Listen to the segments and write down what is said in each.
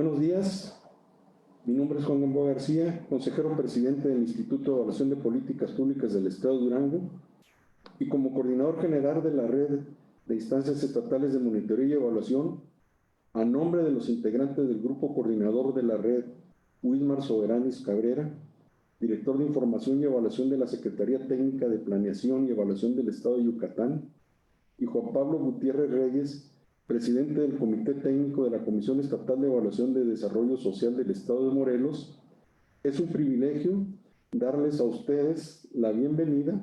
Buenos días, mi nombre es Juan Gamboa García, consejero presidente del Instituto de Evaluación de Políticas Públicas del Estado de Durango y como coordinador general de la Red de Instancias Estatales de Monitoreo y Evaluación, a nombre de los integrantes del Grupo Coordinador de la Red, Wilmar Soberanis Cabrera, director de Información y Evaluación de la Secretaría Técnica de Planeación y Evaluación del Estado de Yucatán, y Juan Pablo Gutiérrez Reyes, presidente del Comité Técnico de la Comisión Estatal de Evaluación de Desarrollo Social del Estado de Morelos. Es un privilegio darles a ustedes la bienvenida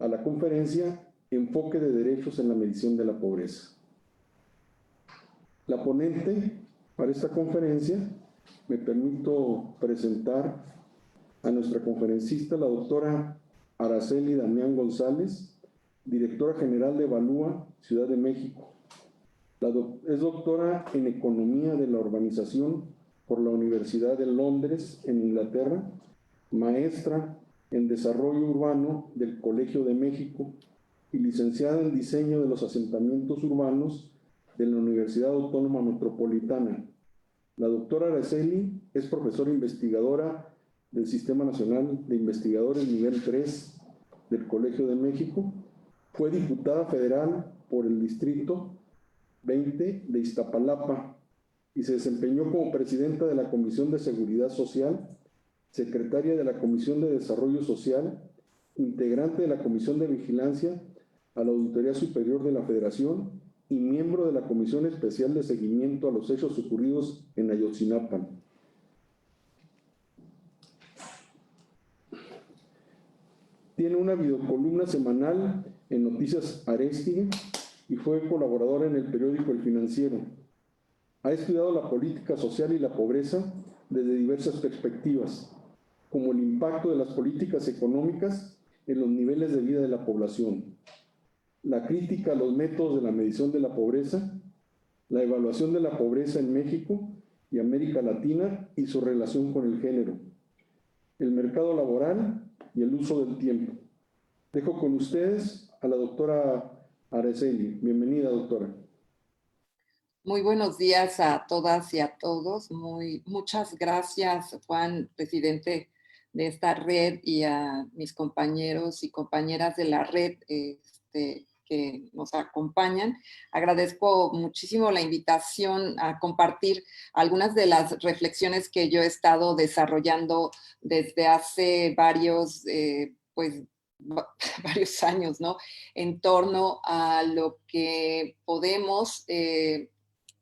a la conferencia Enfoque de Derechos en la Medición de la Pobreza. La ponente para esta conferencia, me permito presentar a nuestra conferencista, la doctora Araceli Damián González, directora general de Evalúa, Ciudad de México. Es doctora en Economía de la Urbanización por la Universidad de Londres, en Inglaterra, maestra en Desarrollo Urbano del Colegio de México y licenciada en Diseño de los Asentamientos Urbanos de la Universidad Autónoma Metropolitana. La doctora Araceli es profesora investigadora del Sistema Nacional de Investigadores Nivel 3 del Colegio de México. Fue diputada federal por el Distrito 20 de Iztapalapa y se desempeñó como presidenta de la Comisión de Seguridad Social, secretaria de la Comisión de Desarrollo Social, integrante de la Comisión de Vigilancia a la Auditoría Superior de la Federación y miembro de la Comisión Especial de Seguimiento a los Hechos Ocurridos en Ayotzinapa. Tiene una videocolumna semanal en Noticias Arestigui y fue colaboradora en el periódico El Financiero. Ha estudiado la política social y la pobreza desde diversas perspectivas, como el impacto de las políticas económicas en los niveles de vida de la población, la crítica a los métodos de la medición de la pobreza, la evaluación de la pobreza en México y América Latina y su relación con el género, el mercado laboral y el uso del tiempo. Dejo con ustedes a la doctora Araceli. Bienvenida, doctora. Muy buenos días a todas y a todos. Muchas gracias, Juan, presidente de esta red, y a mis compañeros y compañeras de la red que nos acompañan. Agradezco muchísimo la invitación a compartir algunas de las reflexiones que yo he estado desarrollando desde hace varios años, ¿no? En torno a lo que podemos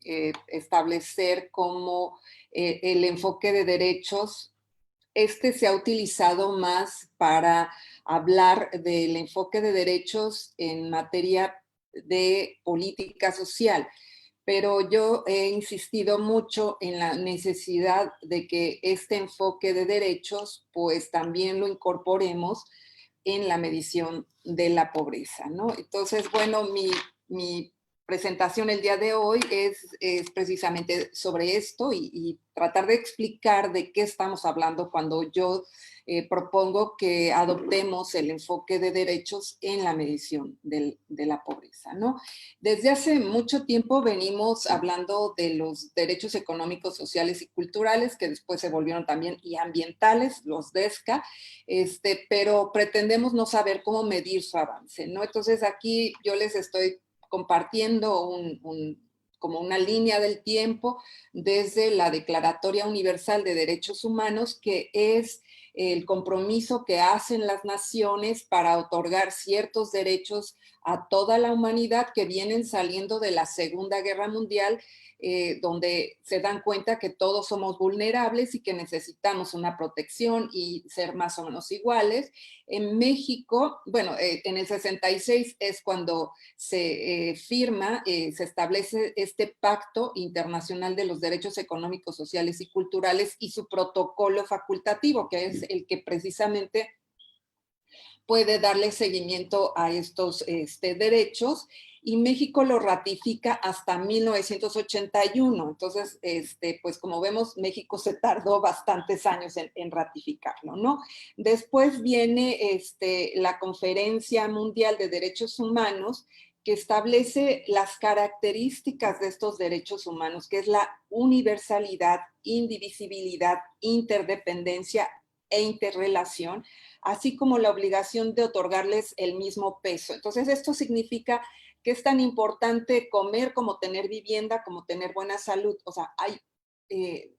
establecer como el enfoque de derechos. Se ha utilizado más para hablar del enfoque de derechos en materia de política social, pero yo he insistido mucho en la necesidad de que este enfoque de derechos pues también lo incorporemos en la medición de la pobreza, ¿no? Entonces, bueno, mi presentación el día de hoy es precisamente sobre esto y tratar de explicar de qué estamos hablando cuando yo propongo que adoptemos el enfoque de derechos en la medición de la pobreza, ¿no? Desde hace mucho tiempo venimos hablando de los derechos económicos, sociales y culturales, que después se volvieron también y ambientales, los DESCA, pero pretendemos no saber cómo medir su avance, ¿no? Entonces aquí yo les estoy compartiendo como una línea del tiempo desde la Declaratoria Universal de Derechos Humanos, que es el compromiso que hacen las naciones para otorgar ciertos derechos a toda la humanidad que vienen saliendo de la Segunda Guerra Mundial, donde se dan cuenta que todos somos vulnerables y que necesitamos una protección y ser más o menos iguales. En México, bueno, en el 66 es cuando se firma, se establece este Pacto Internacional de los Derechos Económicos, Sociales y Culturales y su protocolo facultativo, que es el que precisamente puede darle seguimiento a estos derechos, y México lo ratifica hasta 1981. Entonces, pues como vemos, México se tardó bastantes años en ratificarlo, ¿no? Después viene la Conferencia Mundial de Derechos Humanos, que establece las características de estos derechos humanos, que es la universalidad, indivisibilidad, interdependencia e interrelación, así como la obligación de otorgarles el mismo peso. Entonces, esto significa que es tan importante comer como tener vivienda, como tener buena salud. O sea,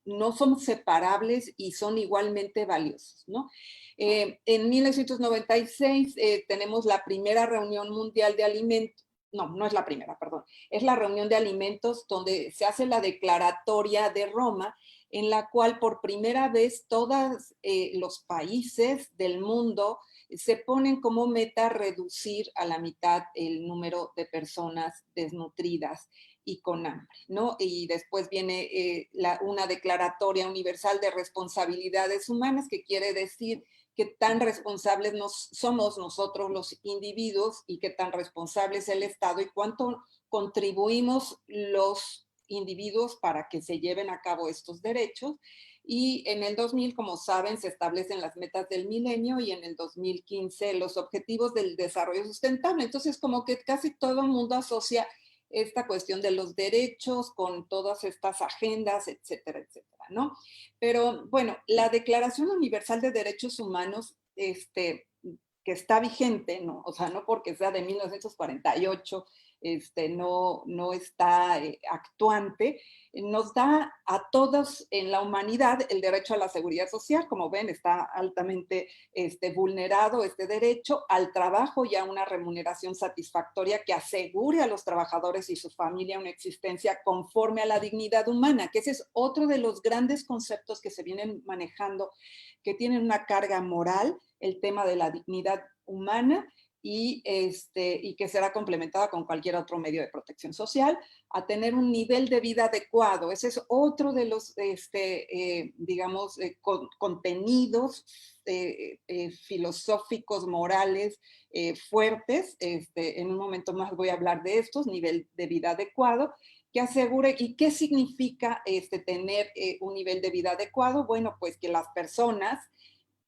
no son separables y son igualmente valiosos, ¿no? En 1996 tenemos la primera reunión mundial de alimentos. No, no es la primera, perdón. Es la reunión de alimentos donde se hace la declaratoria de Roma, en la cual por primera vez todos los países del mundo se ponen como meta reducir a la mitad el número de personas desnutridas y con hambre, ¿no? Y después viene una declaratoria universal de responsabilidades humanas, que quiere decir qué tan responsables somos nosotros los individuos y qué tan responsable es el Estado y cuánto contribuimos los individuos para que se lleven a cabo estos derechos. Y en el 2000, como saben, se establecen las metas del milenio y en el 2015 los objetivos del desarrollo sustentable. Entonces, como que casi todo el mundo asocia esta cuestión de los derechos con todas estas agendas, etcétera, etcétera, ¿no? Pero bueno, la Declaración Universal de Derechos Humanos, que está vigente, ¿no? O sea, no porque sea de 1948, no está actuante, nos da a todos en la humanidad el derecho a la seguridad social. Como ven, está altamente vulnerado este derecho al trabajo y a una remuneración satisfactoria que asegure a los trabajadores y su familia una existencia conforme a la dignidad humana, que ese es otro de los grandes conceptos que se vienen manejando, que tienen una carga moral, el tema de la dignidad humana, y que será complementada con cualquier otro medio de protección social, a tener un nivel de vida adecuado. Ese es otro de los, digamos, contenidos filosóficos, morales, fuertes. En un momento más voy a hablar de estos, nivel de vida adecuado, que asegure. ¿Y qué significa tener un nivel de vida adecuado? Bueno, pues que las personas,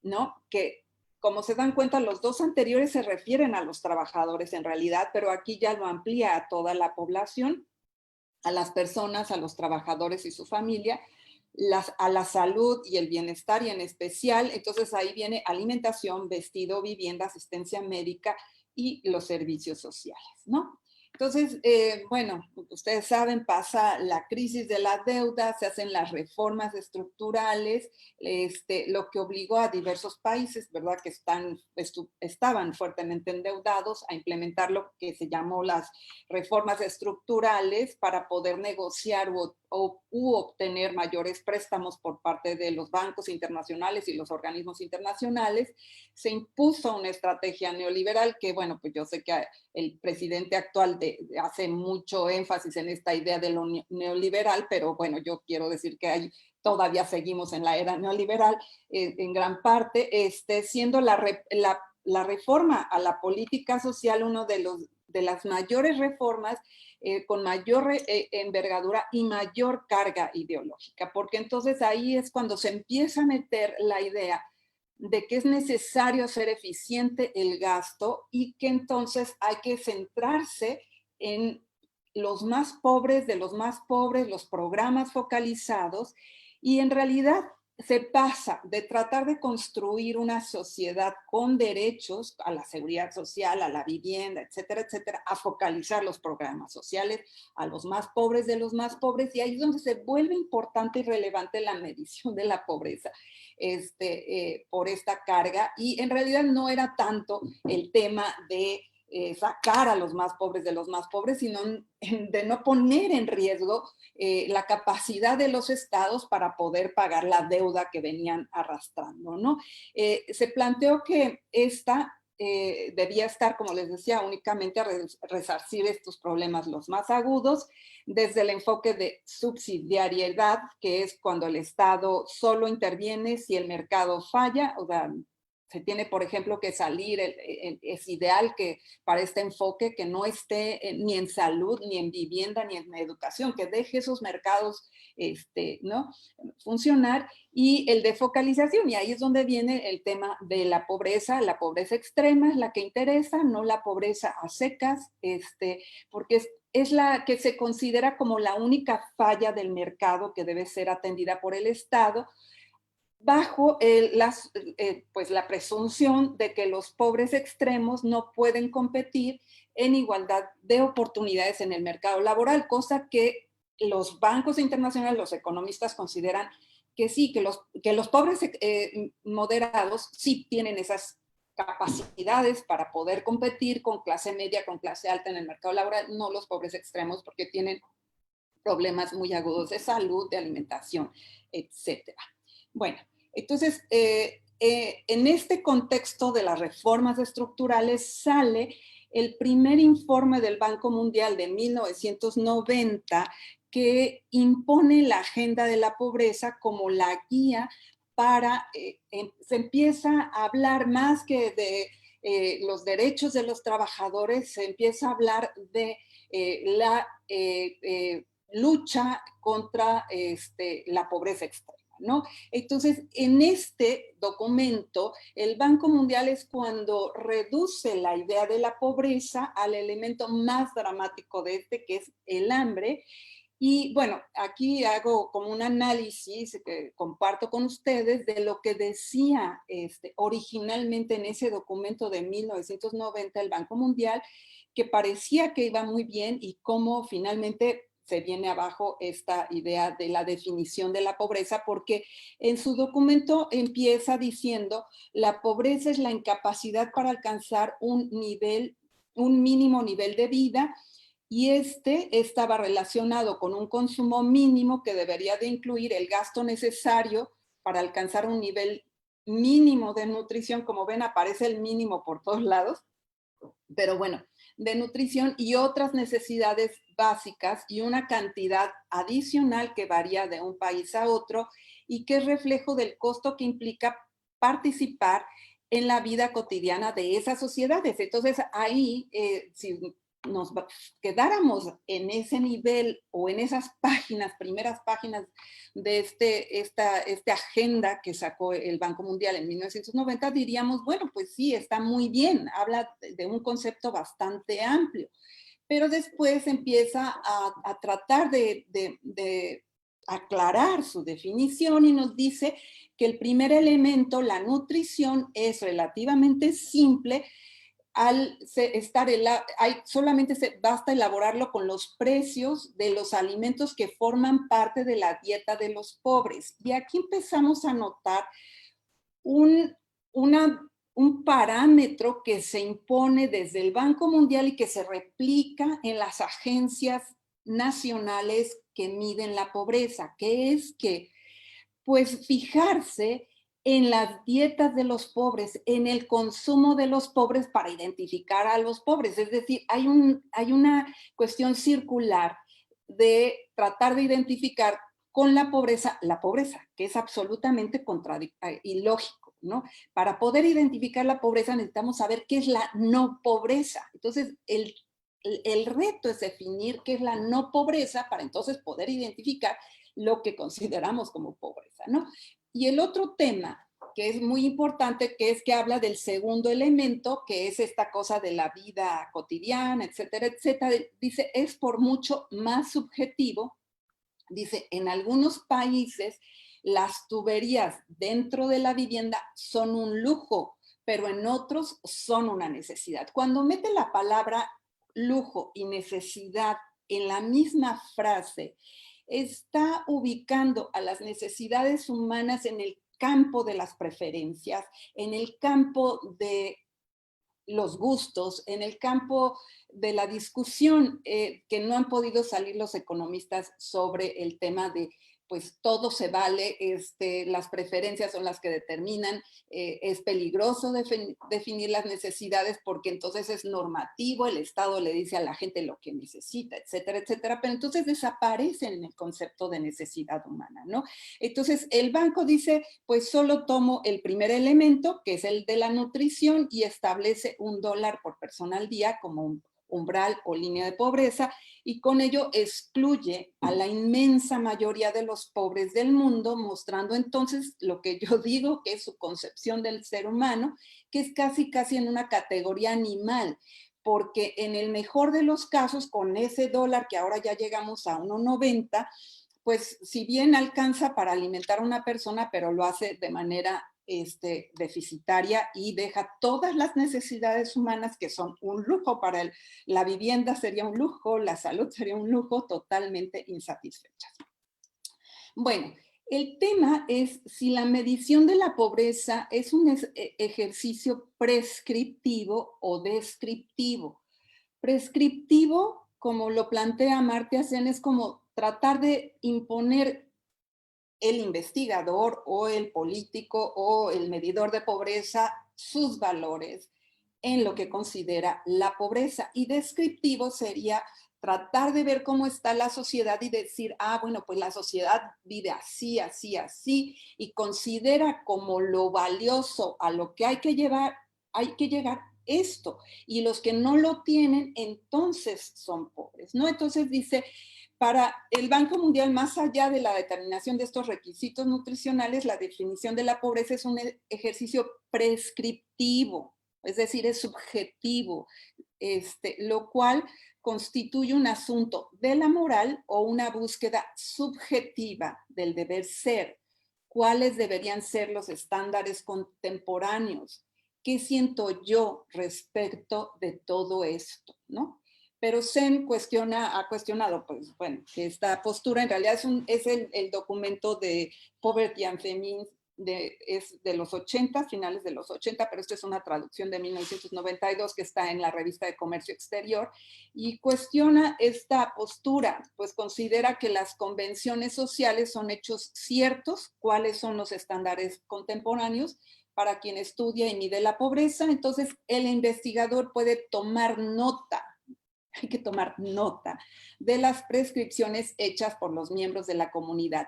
¿no? Que, como se dan cuenta, los dos anteriores se refieren a los trabajadores en realidad, pero aquí ya lo amplía a toda la población, a las personas, a los trabajadores y su familia, a la salud y el bienestar, y en especial, entonces ahí viene alimentación, vestido, vivienda, asistencia médica y los servicios sociales, ¿no? Entonces, bueno, ustedes saben, pasa la crisis de la deuda, se hacen las reformas estructurales, lo que obligó a diversos países, ¿verdad?, que estaban fuertemente endeudados, a implementar lo que se llamó las reformas estructurales para poder negociar u obtener mayores préstamos por parte de los bancos internacionales y los organismos internacionales. Se impuso una estrategia neoliberal que, bueno, pues yo sé que el presidente actual hace mucho énfasis en esta idea de lo neoliberal, pero bueno, yo quiero decir que todavía seguimos en la era neoliberal en gran parte, siendo la reforma a la política social uno de las mayores reformas con mayor envergadura y mayor carga ideológica, porque entonces ahí es cuando se empieza a meter la idea de que es necesario hacer eficiente el gasto y que entonces hay que centrarse en los más pobres de los más pobres, los programas focalizados, y en realidad se pasa de tratar de construir una sociedad con derechos a la seguridad social, a la vivienda, etcétera, etcétera, a focalizar los programas sociales a los más pobres de los más pobres, y ahí es donde se vuelve importante y relevante la medición de la pobreza por esta carga, y en realidad no era tanto el tema de sacar a los más pobres de los más pobres, sino de no poner en riesgo la capacidad de los estados para poder pagar la deuda que venían arrastrando, ¿no? Se planteó que esta debía estar, como les decía, únicamente a resarcir estos problemas los más agudos, desde el enfoque de subsidiariedad, que es cuando el Estado solo interviene si el mercado falla, o sea, se tiene, por ejemplo, que salir, es ideal que para este enfoque que no esté ni en salud, ni en vivienda, ni en educación, que deje esos mercados ¿no? funcionar, y el de focalización, y ahí es donde viene el tema de la pobreza extrema es la que interesa, no la pobreza a secas, porque es la que se considera como la única falla del mercado que debe ser atendida por el Estado, bajo pues la presunción de que los pobres extremos no pueden competir en igualdad de oportunidades en el mercado laboral, cosa que los bancos internacionales, los economistas consideran que sí, que los pobres moderados sí tienen esas capacidades para poder competir con clase media, con clase alta en el mercado laboral, no los pobres extremos, porque tienen problemas muy agudos de salud, de alimentación, etcétera. Bueno, entonces, en este contexto de las reformas estructurales sale el primer informe del Banco Mundial de 1990 que impone la agenda de la pobreza como la guía para, se empieza a hablar más que de los derechos de los trabajadores, se empieza a hablar de la lucha contra la pobreza extrema, ¿no? Entonces, en este documento, el Banco Mundial es cuando reduce la idea de la pobreza al elemento más dramático de que es el hambre. Y bueno, aquí hago como un análisis que comparto con ustedes de lo que decía originalmente en ese documento de 1990 el Banco Mundial, que parecía que iba muy bien y cómo finalmente se viene abajo esta idea de la definición de la pobreza, porque en su documento empieza diciendo la pobreza es la incapacidad para alcanzar un mínimo nivel de vida, y estaba relacionado con un consumo mínimo que debería de incluir el gasto necesario para alcanzar un nivel mínimo de nutrición. Como ven, aparece el mínimo por todos lados, pero bueno, de nutrición y otras necesidades básicas y una cantidad adicional que varía de un país a otro y que es reflejo del costo que implica participar en la vida cotidiana de esas sociedades. Entonces ahí, si nos quedáramos en ese nivel o en esas páginas, primeras páginas de esta agenda que sacó el Banco Mundial en 1990, diríamos, bueno, pues sí, está muy bien, habla de un concepto bastante amplio, pero después empieza a tratar de aclarar su definición y nos dice que el primer elemento, la nutrición, es relativamente simple. Solamente basta elaborarlo con los precios de los alimentos que forman parte de la dieta de los pobres. Y aquí empezamos a notar un, un parámetro que se impone desde el Banco Mundial y que se replica en las agencias nacionales que miden la pobreza, que es que, pues, fijarse en las dietas de los pobres, en el consumo de los pobres para identificar a los pobres. Es decir, hay una cuestión circular de tratar de identificar con la pobreza, que es absolutamente ilógico, ¿no? Para poder identificar la pobreza necesitamos saber qué es la no pobreza. Entonces, el reto es definir qué es la no pobreza para entonces poder identificar lo que consideramos como pobreza, ¿no? Y el otro tema que es muy importante, que es que habla del segundo elemento, que es esta cosa de la vida cotidiana, etcétera, etcétera. Dice, es por mucho más subjetivo. Dice, en algunos países las tuberías dentro de la vivienda son un lujo, pero en otros son una necesidad. Cuando mete la palabra lujo y necesidad en la misma frase, está ubicando a las necesidades humanas en el campo de las preferencias, en el campo de los gustos, en el campo de la discusión que no han podido salir los economistas sobre el tema de pues todo se vale, las preferencias son las que determinan, es peligroso definir las necesidades porque entonces es normativo, el Estado le dice a la gente lo que necesita, etcétera, etcétera, pero entonces desaparecen en el concepto de necesidad humana, ¿no? Entonces el banco dice, pues solo tomo el primer elemento, que es el de la nutrición, y establece $1 por persona al día como un umbral o línea de pobreza, y con ello excluye a la inmensa mayoría de los pobres del mundo, mostrando entonces lo que yo digo que es su concepción del ser humano, que es casi en una categoría animal, porque en el mejor de los casos, con ese dólar que ahora ya llegamos a 1.90, pues si bien alcanza para alimentar a una persona, pero lo hace de manera deficitaria y deja todas las necesidades humanas que son un lujo para la vivienda sería un lujo, la salud sería un lujo, totalmente insatisfechas. Bueno, el tema es si la medición de la pobreza es un ejercicio prescriptivo o descriptivo. Prescriptivo, como lo plantea Amartya Sen, es como tratar de imponer el investigador o el político o el medidor de pobreza sus valores en lo que considera la pobreza. Y descriptivo sería tratar de ver cómo está la sociedad y decir, bueno, pues la sociedad vive así, así, así, y considera como lo valioso a lo que hay que llegar esto. Y los que no lo tienen, entonces son pobres, ¿no? Entonces dice, para el Banco Mundial, más allá de la determinación de estos requisitos nutricionales, la definición de la pobreza es un ejercicio prescriptivo, es decir, es subjetivo, lo cual constituye un asunto de la moral o una búsqueda subjetiva del deber ser. ¿Cuáles deberían ser los estándares contemporáneos? ¿Qué siento yo respecto de todo esto, no? Pero Sen ha cuestionado, pues bueno, que esta postura en realidad es el documento de Poverty and Famine, es de los 80, finales de los 80, pero esta es una traducción de 1992 que está en la revista de Comercio Exterior, y cuestiona esta postura, pues considera que las convenciones sociales son hechos ciertos, cuáles son los estándares contemporáneos, para quien estudia y mide la pobreza. Entonces el investigador puede tomar nota, hay que tomar nota de las prescripciones hechas por los miembros de la comunidad.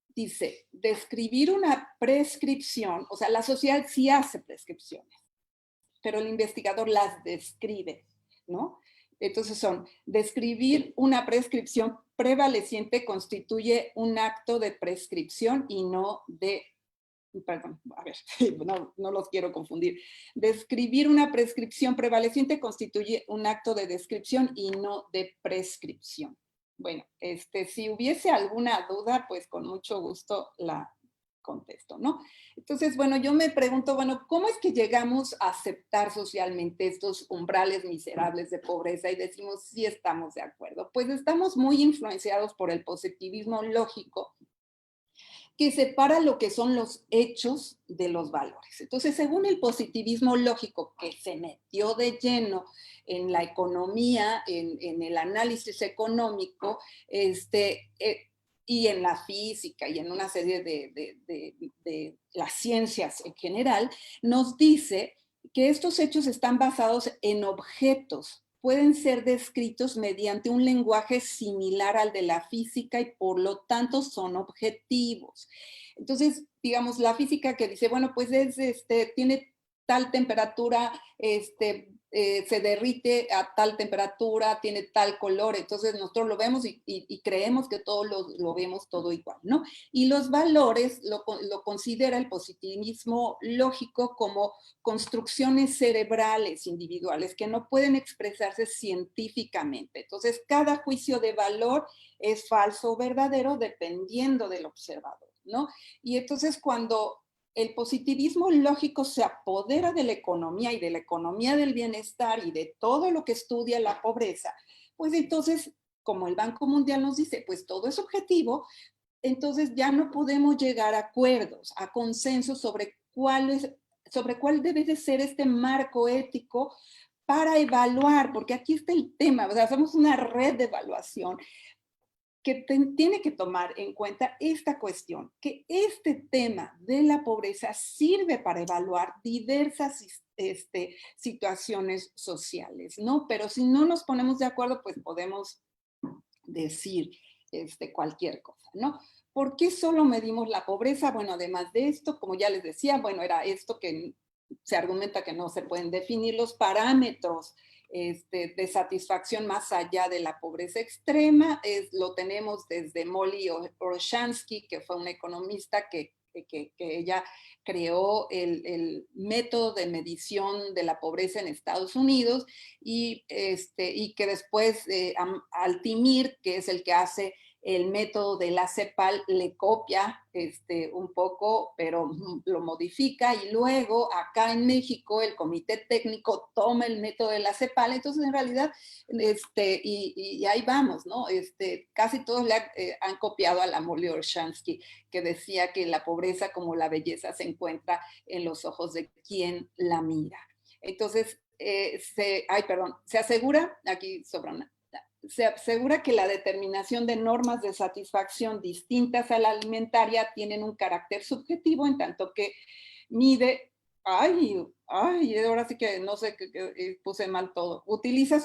Dice, describir una prescripción, o sea, la sociedad sí hace prescripciones, pero el investigador las describe, ¿no? Entonces describir una prescripción prevaleciente constituye un acto de prescripción y no de, perdón, a ver, no los quiero confundir. Describir una prescripción prevaleciente constituye un acto de descripción y no de prescripción. Bueno, si hubiese alguna duda, pues con mucho gusto la contesto, ¿no? Entonces, bueno, yo me pregunto, bueno, ¿cómo es que llegamos a aceptar socialmente estos umbrales miserables de pobreza y decimos, sí estamos de acuerdo? Pues estamos muy influenciados por el positivismo lógico, que separa lo que son los hechos de los valores. Entonces, según el positivismo lógico, que se metió de lleno en la economía, en el análisis económico, y en la física y en una serie de las ciencias en general, nos dice que estos hechos están basados en objetos, pueden ser descritos mediante un lenguaje similar al de la física y por lo tanto son objetivos. Entonces, digamos, la física que dice, bueno, pues tiene tal temperatura, se derrite a tal temperatura, tiene tal color, entonces nosotros lo vemos y creemos que todo lo vemos todo igual, ¿no? Y los valores lo considera el positivismo lógico como construcciones cerebrales individuales que no pueden expresarse científicamente. Entonces, cada juicio de valor es falso o verdadero dependiendo del observador, ¿no? Y entonces cuando el positivismo lógico se apodera de la economía y de la economía del bienestar y de todo lo que estudia la pobreza, pues entonces, como el Banco Mundial nos dice, pues todo es objetivo, entonces ya no podemos llegar a acuerdos, a consensos sobre cuál debe de ser este marco ético para evaluar, porque aquí está el tema, o sea, somos una red de evaluación. que tiene que tomar en cuenta esta cuestión, que este tema de la pobreza sirve para evaluar diversas situaciones sociales, ¿no? Pero si no nos ponemos de acuerdo, pues podemos decir cualquier cosa, ¿no? ¿Por qué solo medimos la pobreza? Bueno, además de esto, como ya les decía, bueno, era esto que se argumenta que no se pueden definir los parámetros de satisfacción más allá de la pobreza extrema. Lo tenemos desde Molly Orshansky, que fue una economista que ella creó el método de medición de la pobreza en Estados Unidos y que después Altimir, que es el que hace el método de la CEPAL, le copia un poco, pero lo modifica, y luego acá en México el comité técnico toma el método de la CEPAL. Entonces en realidad, y ahí vamos, ¿no? Casi todos han copiado a la Molly Orshansky, que decía que la pobreza como la belleza se encuentra en los ojos de quien la mira. Entonces, se asegura, aquí sobra una, se asegura que la determinación de normas de satisfacción distintas a la alimentaria tienen un carácter subjetivo, en tanto que mide, ahora sí que no sé, que puse mal todo, utiliza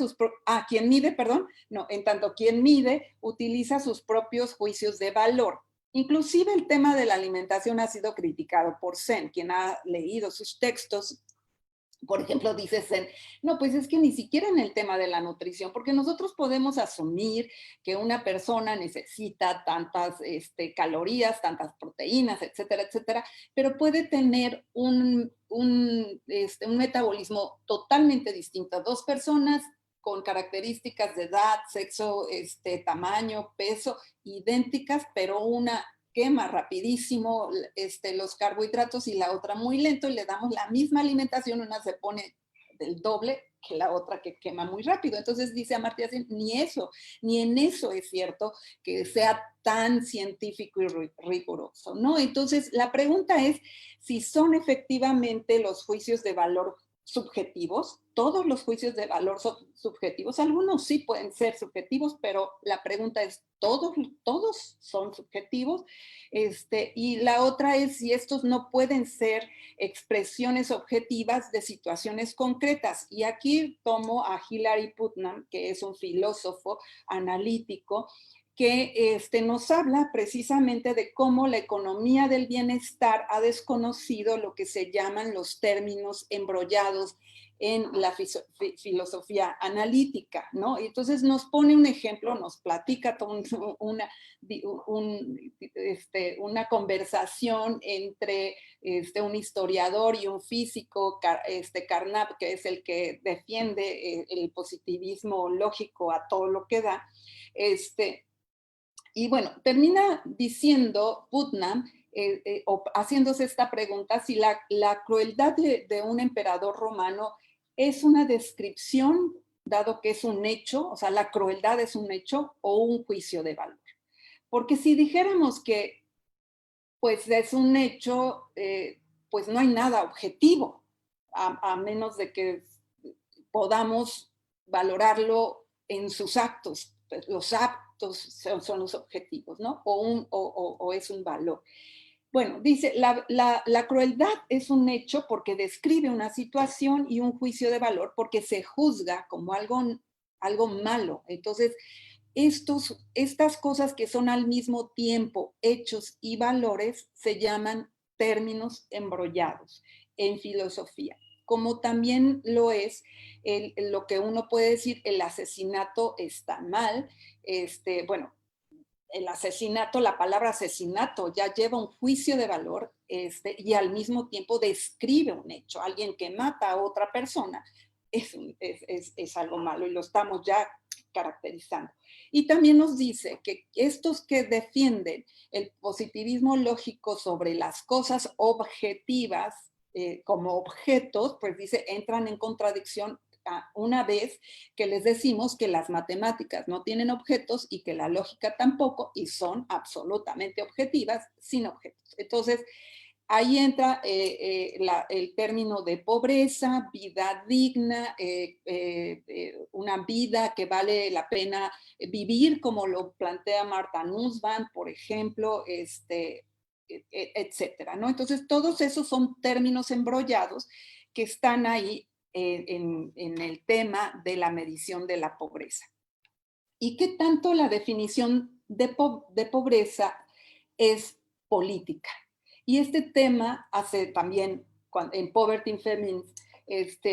quien mide, perdón, no, en tanto quien mide utiliza sus propios juicios de valor. Inclusive el tema de la alimentación ha sido criticado por Sen, quien ha leído sus textos. Por ejemplo, dice Sen, no, pues es que ni siquiera en el tema de la nutrición, porque nosotros podemos asumir que una persona necesita tantas calorías, tantas proteínas, etcétera, etcétera, pero puede tener un metabolismo totalmente distinto. Dos personas con características de edad, sexo, tamaño, peso, idénticas, pero una quema rapidísimo los carbohidratos y la otra muy lento, y le damos la misma alimentación, una se pone del doble que la otra que quema muy rápido. Entonces dice Amartya Sen, ni en eso es cierto que sea tan científico y riguroso, ¿no? Entonces la pregunta es si son efectivamente los juicios de valor subjetivos. Todos los juicios de valor son subjetivos, algunos sí pueden ser subjetivos, pero la pregunta es, ¿todos son subjetivos? Y la otra es si estos no pueden ser expresiones objetivas de situaciones concretas. Y aquí tomo a Hilary Putnam, que es un filósofo analítico, que nos habla precisamente de cómo la economía del bienestar ha desconocido lo que se llaman los términos embrollados en la filosofía analítica, ¿no? Y entonces nos pone un ejemplo, nos platica una conversación entre un historiador y un físico, Carnap, que es el que defiende el positivismo lógico a todo lo que da. Y bueno, termina diciendo Putnam, o haciéndose esta pregunta, si la crueldad de un emperador romano es una descripción, dado que es un hecho, o sea, la crueldad es un hecho o un juicio de valor. Porque si dijéramos que pues es un hecho, pues no hay nada objetivo, a menos de que podamos valorarlo en sus actos. Pues los actos son los objetivos, ¿no? O es un valor. Bueno, dice, la crueldad es un hecho porque describe una situación y un juicio de valor porque se juzga como algo malo. Entonces, estas cosas que son al mismo tiempo hechos y valores se llaman términos embrollados en filosofía, como también lo es lo que uno puede decir, el asesinato está mal. Bueno, el asesinato, la palabra asesinato ya lleva un juicio de valor y al mismo tiempo describe un hecho. Alguien que mata a otra persona es algo malo y lo estamos ya caracterizando. Y también nos dice que estos que defienden el positivismo lógico sobre las cosas objetivas como objetos, pues dice, entran en contradicción una vez que les decimos que las matemáticas no tienen objetos y que la lógica tampoco, y son absolutamente objetivas sin objetos. Entonces, ahí entra el término de pobreza, vida digna, una vida que vale la pena vivir, como lo plantea Martha Nussbaum, por ejemplo, etcétera, ¿no? Entonces, todos esos son términos embrollados que están ahí en el tema de la medición de la pobreza. ¿Y qué tanto la definición de pobreza es política? Y este tema hace también, en Poverty in Feminism,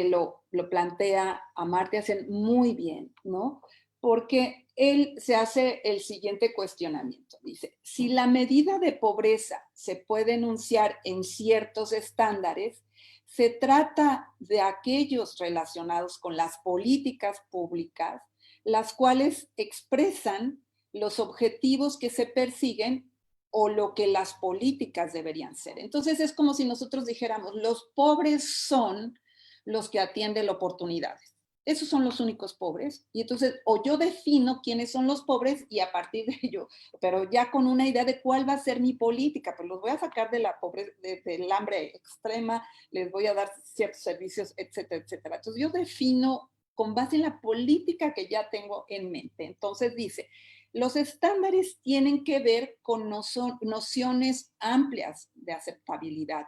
lo plantea Amartya Sen muy bien, ¿no? Porque él se hace el siguiente cuestionamiento. Dice, si la medida de pobreza se puede enunciar en ciertos estándares, se trata de aquellos relacionados con las políticas públicas, las cuales expresan los objetivos que se persiguen o lo que las políticas deberían ser. Entonces es como si nosotros dijéramos, los pobres son los que atienden oportunidades. Esos son los únicos pobres. Y entonces, o yo defino quiénes son los pobres y a partir de ello, pero ya con una idea de cuál va a ser mi política, pues los voy a sacar de la pobreza, del hambre extrema, les voy a dar ciertos servicios, etcétera, etcétera. Entonces yo defino con base en la política que ya tengo en mente. Entonces dice, los estándares tienen que ver con nociones amplias de aceptabilidad,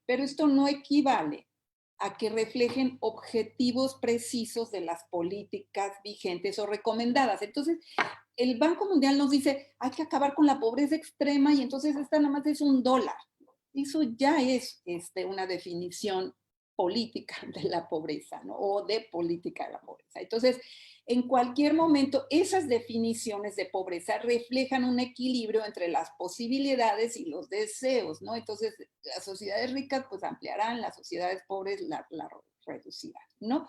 pero esto no equivale a que reflejen objetivos precisos de las políticas vigentes o recomendadas. Entonces, el Banco Mundial nos dice, hay que acabar con la pobreza extrema y entonces esta nada más es $1. Eso ya es una definición política de la pobreza, ¿no? O de política de la pobreza. Entonces, en cualquier momento, esas definiciones de pobreza reflejan un equilibrio entre las posibilidades y los deseos, ¿no? Entonces, las sociedades ricas pues ampliarán, las sociedades pobres la reducirán, ¿no?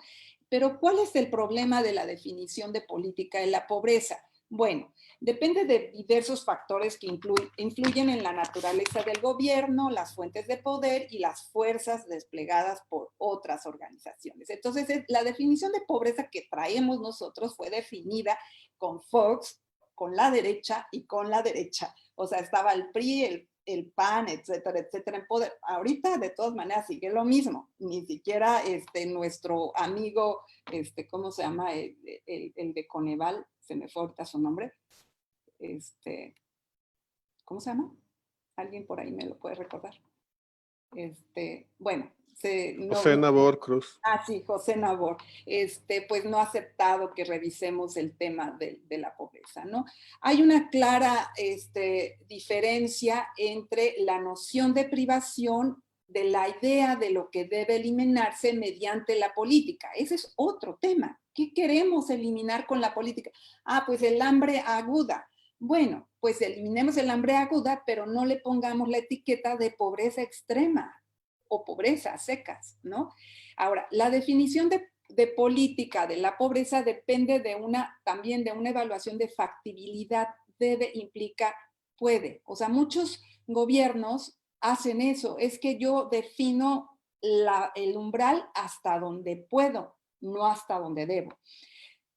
Pero ¿cuál es el problema de la definición de política de la pobreza? Bueno, depende de diversos factores que influyen en la naturaleza del gobierno, las fuentes de poder y las fuerzas desplegadas por otras organizaciones. Entonces, la definición de pobreza que traemos nosotros fue definida con Fox, con la derecha y con la derecha. O sea, estaba el PRI, el PAN, etcétera, etcétera, en poder. Ahorita, de todas maneras, sigue lo mismo. Ni siquiera nuestro amigo, ¿cómo se llama? El de Coneval, se me fue ahorita su nombre. ¿Cómo se llama? ¿Alguien por ahí me lo puede recordar? Bueno, José Nabor Cruz. Sí, José Nabor, pues no ha aceptado que revisemos el tema de la pobreza, ¿no? Hay una clara diferencia entre la noción de privación de la idea de lo que debe eliminarse mediante la política. Ese es otro tema. ¿Qué queremos eliminar con la política? Pues el hambre aguda. Bueno, pues eliminemos el hambre aguda, pero no le pongamos la etiqueta de pobreza extrema o pobreza secas, ¿no? Ahora, la definición de política de la pobreza depende también de una evaluación de factibilidad. Implica puede. O sea, muchos gobiernos hacen eso. Es que yo defino el umbral hasta donde puedo, no hasta donde debo.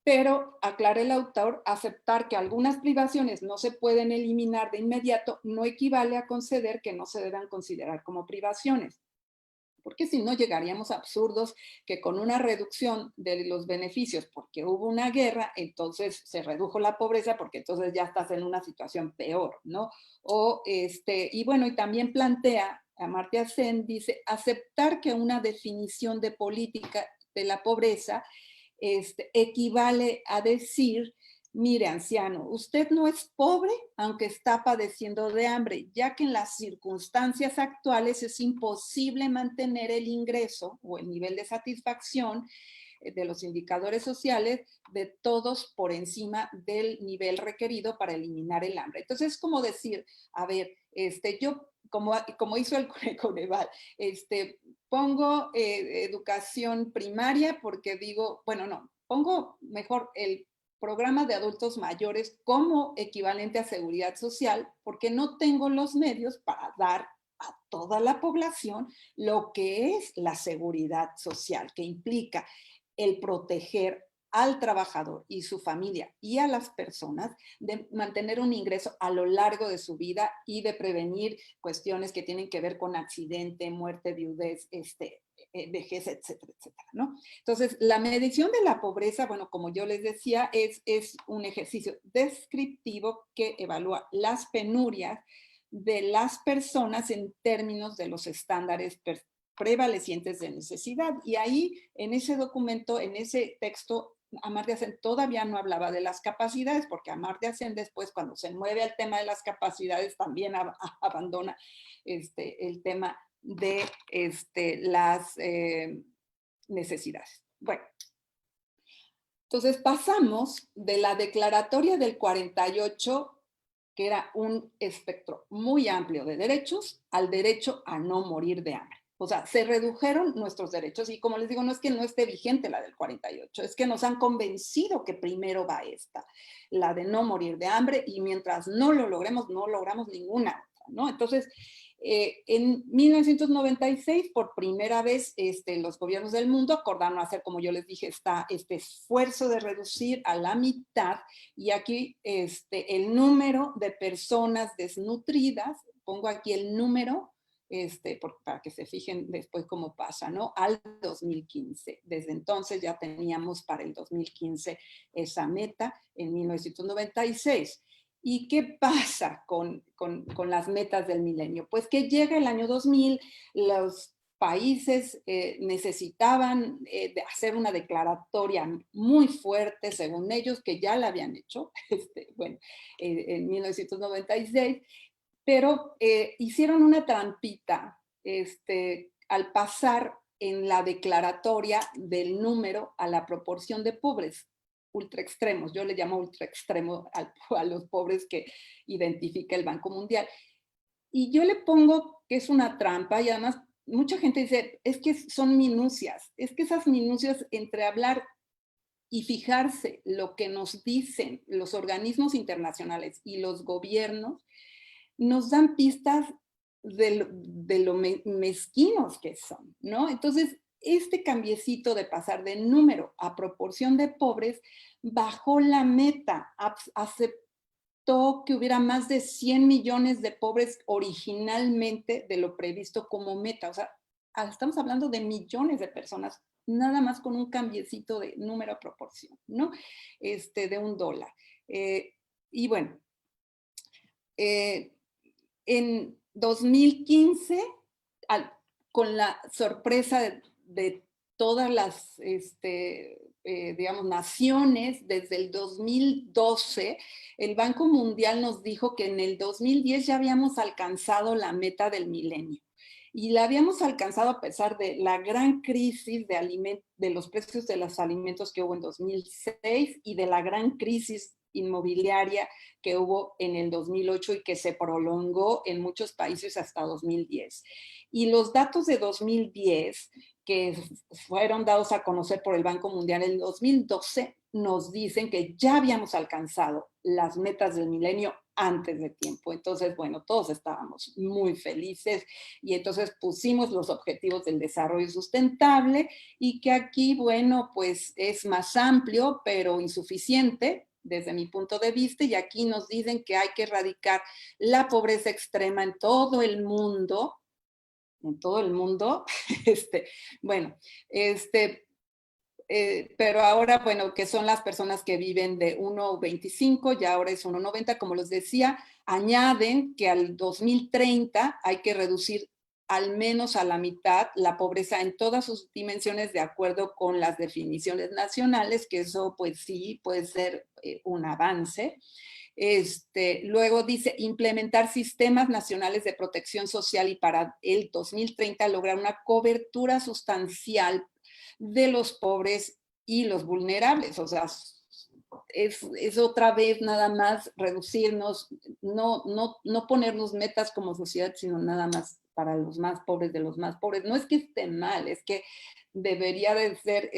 Pero, aclara el autor, aceptar que algunas privaciones no se pueden eliminar de inmediato no equivale a conceder que no se deban considerar como privaciones. Porque si no llegaríamos a absurdos que con una reducción de los beneficios porque hubo una guerra, entonces se redujo la pobreza porque entonces ya estás en una situación peor, ¿no? Y bueno, y también plantea, Amartya Sen dice, aceptar que una definición de política de la pobreza equivale a decir, mire, anciano, usted no es pobre aunque está padeciendo de hambre, ya que en las circunstancias actuales es imposible mantener el ingreso o el nivel de satisfacción de los indicadores sociales de todos por encima del nivel requerido para eliminar el hambre. Entonces es como decir, a ver, yo, como hizo el Coneval, pongo educación primaria porque digo, bueno, no, pongo mejor el programa de adultos mayores como equivalente a seguridad social porque no tengo los medios para dar a toda la población lo que es la seguridad social, que implica el proteger al trabajador y su familia y a las personas de mantener un ingreso a lo largo de su vida y de prevenir cuestiones que tienen que ver con accidente, muerte, viudez, vejez, etcétera, etcétera, ¿no? Entonces, la medición de la pobreza, bueno, como yo les decía, es un ejercicio descriptivo que evalúa las penurias de las personas en términos de los estándares prevalecientes de necesidad. Y ahí, en ese documento, en ese texto, Amartya Sen todavía no hablaba de las capacidades, porque Amartya Sen después, cuando se mueve al tema de las capacidades, también abandona el tema de las necesidades. Bueno, entonces pasamos de la declaratoria del 48, que era un espectro muy amplio de derechos, al derecho a no morir de hambre. O sea, se redujeron nuestros derechos y como les digo, no es que no esté vigente la del 48, es que nos han convencido que primero va esta, la de no morir de hambre, y mientras no lo logremos, no logramos ninguna otra, ¿no? Entonces, en 1996, por primera vez, los gobiernos del mundo acordaron hacer, como yo les dije, este esfuerzo de reducir a la mitad, y aquí el número de personas desnutridas, pongo aquí el número, para que se fijen después cómo pasa, ¿no? Al 2015. Desde entonces ya teníamos para el 2015 esa meta en 1996. ¿Y qué pasa con las metas del milenio? Pues que llega el año 2000, los países necesitaban de hacer una declaratoria muy fuerte, según ellos, que ya la habían hecho, en 1996, pero hicieron una trampita al pasar en la declaratoria del número a la proporción de pobres ultra extremos. Yo le llamo ultra extremo a los pobres que identifica el Banco Mundial. Y yo le pongo que es una trampa, y además mucha gente dice, es que son minucias, es que esas minucias entre hablar y fijarse lo que nos dicen los organismos internacionales y los gobiernos, nos dan pistas de lo mezquinos que son, ¿no? Entonces, este cambiecito de pasar de número a proporción de pobres bajó la meta, aceptó que hubiera más de 100 millones de pobres originalmente de lo previsto como meta. O sea, estamos hablando de millones de personas, nada más con un cambiecito de número a proporción, ¿no? De $1. Y bueno, en 2015, con la sorpresa de todas las, digamos, naciones, desde el 2012, el Banco Mundial nos dijo que en el 2010 ya habíamos alcanzado la meta del milenio. Y la habíamos alcanzado a pesar de la gran crisis de los precios de los alimentos que hubo en 2006 y de la gran crisis inmobiliaria que hubo en el 2008 y que se prolongó en muchos países hasta 2010. Y los datos de 2010, que fueron dados a conocer por el Banco Mundial en 2012, nos dicen que ya habíamos alcanzado las metas del milenio antes de tiempo. Entonces, bueno, todos estábamos muy felices y entonces pusimos los objetivos del desarrollo sustentable, y que aquí, bueno, pues es más amplio, pero insuficiente desde mi punto de vista, y aquí nos dicen que hay que erradicar la pobreza extrema en todo el mundo, bueno, pero ahora, bueno, que son las personas que viven de 1,25, ya ahora es 1,90, como les decía, añaden que al 2030 hay que reducir al menos a la mitad la pobreza en todas sus dimensiones de acuerdo con las definiciones nacionales, que eso pues sí puede ser un avance. Luego dice implementar sistemas nacionales de protección social y para el 2030 lograr una cobertura sustancial de los pobres y los vulnerables. O sea, es otra vez nada más reducirnos, no ponernos metas como sociedad, sino nada más para los más pobres de los más pobres. No es que esté mal, es que debería de ser,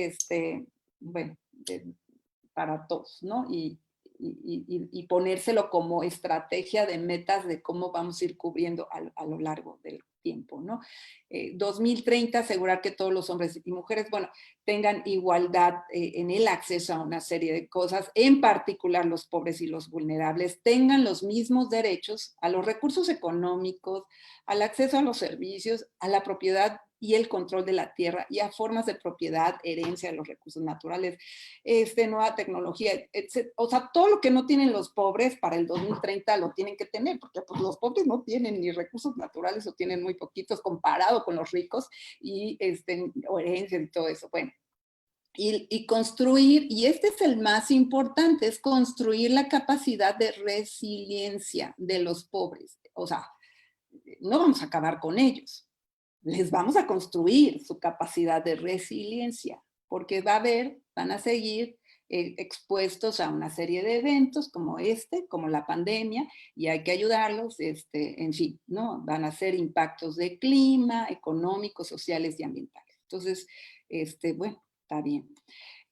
para todos, ¿no? Y ponérselo como estrategia de metas de cómo vamos a ir cubriendo a lo largo del tiempo, ¿no? 2030 asegurar que todos los hombres y mujeres, bueno, tengan igualdad en el acceso a una serie de cosas, en particular los pobres y los vulnerables, tengan los mismos derechos a los recursos económicos, al acceso a los servicios, a la propiedad y el control de la tierra y a formas de propiedad, herencia de los recursos naturales, nueva tecnología, etc. O sea, todo lo que no tienen los pobres para el 2030 lo tienen que tener, porque pues, los pobres no tienen ni recursos naturales o tienen muy poquitos comparado con los ricos y o herencias y todo eso. Bueno, y construir, y este es el más importante, es construir la capacidad de resiliencia de los pobres. O sea, no vamos a acabar con ellos, les vamos a construir su capacidad de resiliencia, porque van a seguir expuestos a una serie de eventos como como la pandemia, y hay que ayudarlos, en fin, ¿no? Van a ser impactos de clima, económicos, sociales y ambientales. Entonces, bueno, está bien.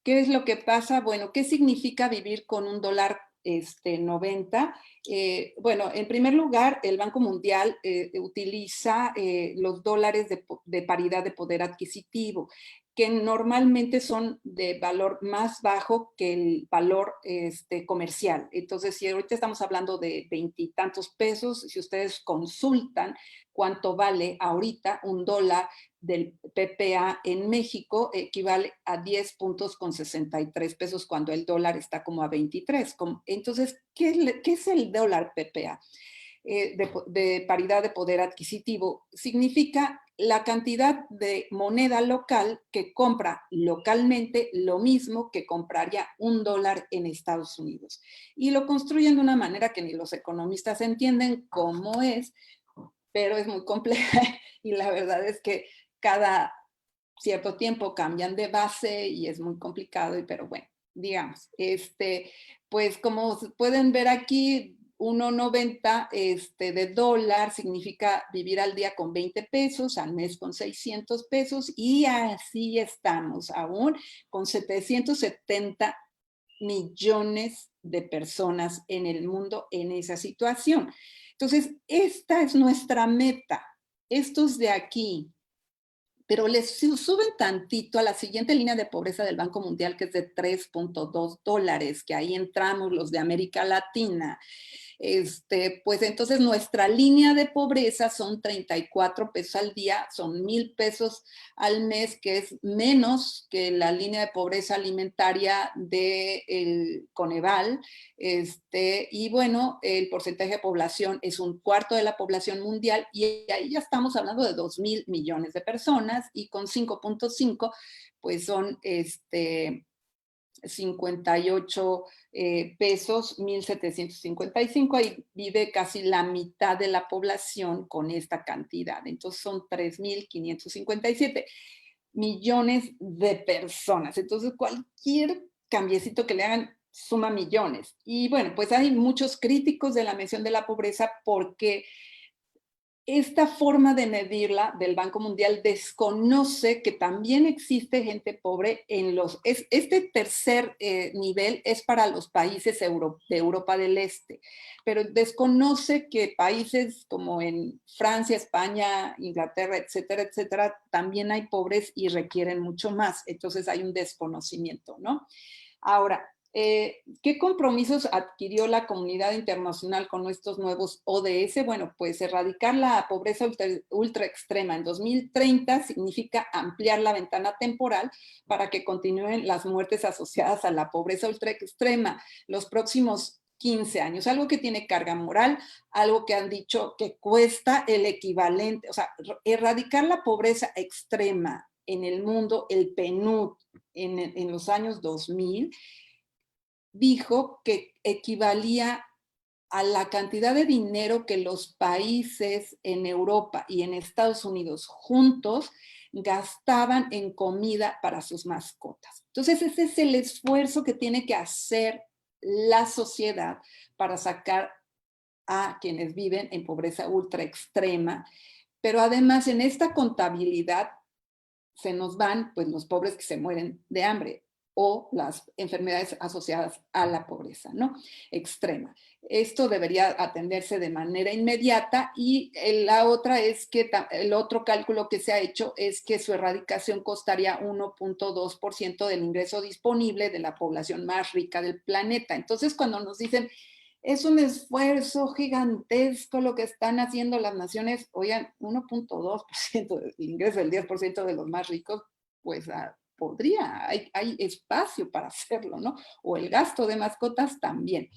¿Qué es lo que pasa? Bueno, ¿qué significa vivir con un dólar 90? Bueno, en primer lugar, el Banco Mundial utiliza los dólares de paridad de poder adquisitivo, que normalmente son de valor más bajo que el valor comercial. Entonces, si ahorita estamos hablando de 20 y tantos pesos, si ustedes consultan cuánto vale ahorita un dólar del PPA en México, equivale a 10 puntos con 63 pesos cuando el dólar está como a 23. Entonces, ¿qué es el dólar PPA? De paridad de poder adquisitivo? Significa la cantidad de moneda local que compra localmente lo mismo que compraría un dólar en Estados Unidos. Y lo construyen de una manera que ni los economistas entienden cómo es, pero es muy compleja y la verdad es que cada cierto tiempo cambian de base y es muy complicado, pero bueno, digamos, pues como pueden ver aquí, 1.90 de dólar significa vivir al día con 20 pesos, al mes con 600 pesos, y así estamos aún con 770 millones de personas en el mundo en esa situación. Entonces, esta es nuestra meta, estos de aquí, pero les suben tantito a la siguiente línea de pobreza del Banco Mundial, que es de 3.2 dólares, que ahí entramos los de América Latina. Pues entonces nuestra línea de pobreza son 34 pesos al día, son 1,000 pesos al mes, que es menos que la línea de pobreza alimentaria del Coneval. Y bueno, el porcentaje de población es 1/4 de la población mundial, y ahí ya estamos hablando de 2,000 millones de personas, y con 5.5 pues son 58 pesos, 1,755, ahí vive casi la mitad de la población con esta cantidad. Entonces son 3,557 millones de personas. Entonces cualquier cambiecito que le hagan suma millones. Y bueno, pues hay muchos críticos de la medición de la pobreza porque esta forma de medirla del Banco Mundial desconoce que también existe gente pobre en este tercer nivel es para los países de Europa del Este, pero desconoce que países como en Francia, España, Inglaterra, etcétera, etcétera, también hay pobres y requieren mucho más. Entonces hay un desconocimiento, ¿no? Ahora, ¿qué compromisos adquirió la comunidad internacional con estos nuevos ODS? Bueno, pues erradicar la pobreza ultra extrema en 2030 significa ampliar la ventana temporal para que continúen las muertes asociadas a la pobreza ultra extrema los próximos 15 años, algo que tiene carga moral, algo que han dicho que cuesta el equivalente, o sea, erradicar la pobreza extrema en el mundo, el PNUD, en los años 2000, dijo que equivalía a la cantidad de dinero que los países en Europa y en Estados Unidos juntos gastaban en comida para sus mascotas. Entonces, ese es el esfuerzo que tiene que hacer la sociedad para sacar a quienes viven en pobreza ultra extrema. Pero además, en esta contabilidad se nos van pues los pobres que se mueren de hambre. o las enfermedades asociadas a la pobreza, ¿no? Extrema. Esto debería atenderse de manera inmediata y la otra es que el otro cálculo que se ha hecho es que su erradicación costaría 1.2% del ingreso disponible de la población más rica del planeta. Entonces, cuando nos dicen, es un esfuerzo gigantesco lo que están haciendo las naciones, oigan, 1.2% del ingreso del 10% de los más ricos, pues podría, hay espacio para hacerlo, ¿no? O el gasto de mascotas también.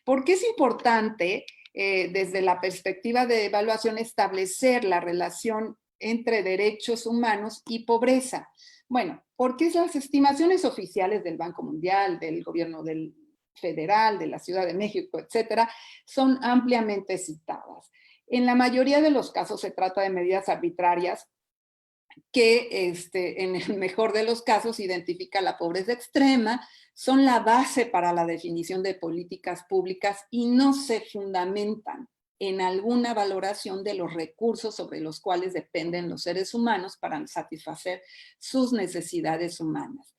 ¿Por qué es importante, desde la perspectiva de evaluación, establecer la relación entre derechos humanos y pobreza? Bueno, porque las estimaciones oficiales del Banco Mundial, del gobierno del federal, de la Ciudad de México, etcétera, son ampliamente citadas. En la mayoría de los casos se trata de medidas arbitrarias que en el mejor de los casos identifica la pobreza extrema, son la base para la definición de políticas públicas y no se fundamentan en alguna valoración de los recursos sobre los cuales dependen los seres humanos para satisfacer sus necesidades humanas.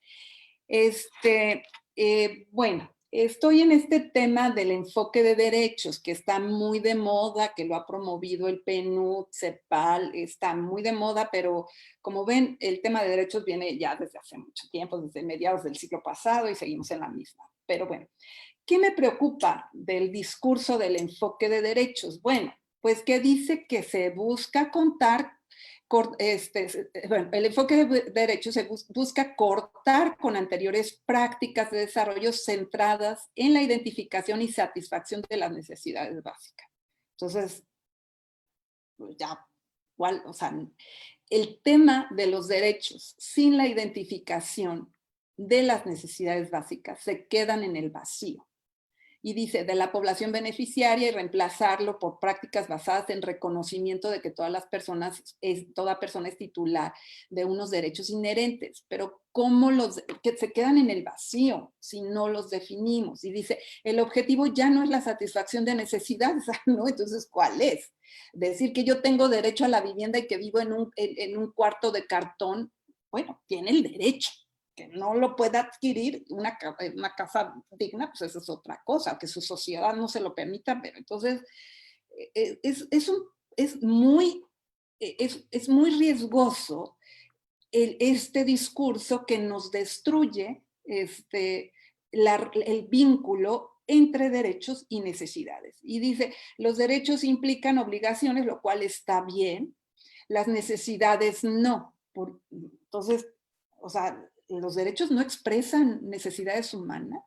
Bueno, estoy en este tema del enfoque de derechos, que está muy de moda, que lo ha promovido el PNUD, CEPAL, está muy de moda, pero como ven, el tema de derechos viene ya desde hace mucho tiempo, desde mediados del siglo pasado, y seguimos en la misma. Pero bueno, ¿qué me preocupa del discurso del enfoque de derechos? Bueno, pues que dice que se busca contar, bueno, el enfoque de derechos se busca cortar con anteriores prácticas de desarrollo centradas en la identificación y satisfacción de las necesidades básicas. Entonces, pues ya, o sea, el tema de los derechos sin la identificación de las necesidades básicas se quedan en el vacío. Y dice, de la población beneficiaria y reemplazarlo por prácticas basadas en reconocimiento de que toda persona es titular de unos derechos inherentes, pero ¿cómo que se quedan en el vacío si no los definimos? Y dice, el objetivo ya no es la satisfacción de necesidades, ¿no? Entonces, ¿cuál es? Decir que yo tengo derecho a la vivienda y que vivo en un cuarto de cartón, bueno, tiene el derecho. Que no lo pueda adquirir una casa digna, pues eso es otra cosa, que su sociedad no se lo permita, pero entonces es muy riesgoso este discurso que nos destruye el vínculo entre derechos y necesidades. Y dice, los derechos implican obligaciones, lo cual está bien, las necesidades no. Entonces, o sea, los derechos no expresan necesidades humanas.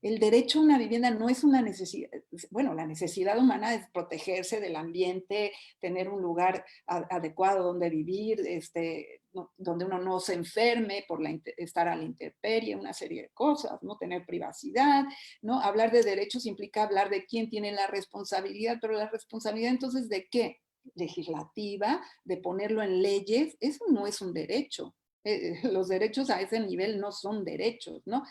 El derecho a una vivienda no es una necesidad. Bueno, la necesidad humana es protegerse del ambiente, tener un lugar adecuado donde vivir, donde uno no se enferme por estar a la intemperie, una serie de cosas, ¿no? Tener privacidad, ¿no? Hablar de derechos implica hablar de quién tiene la responsabilidad, pero la responsabilidad entonces ¿de qué? Legislativa, de ponerlo en leyes, eso no es un derecho. Los derechos a ese nivel no son derechos, ¿no?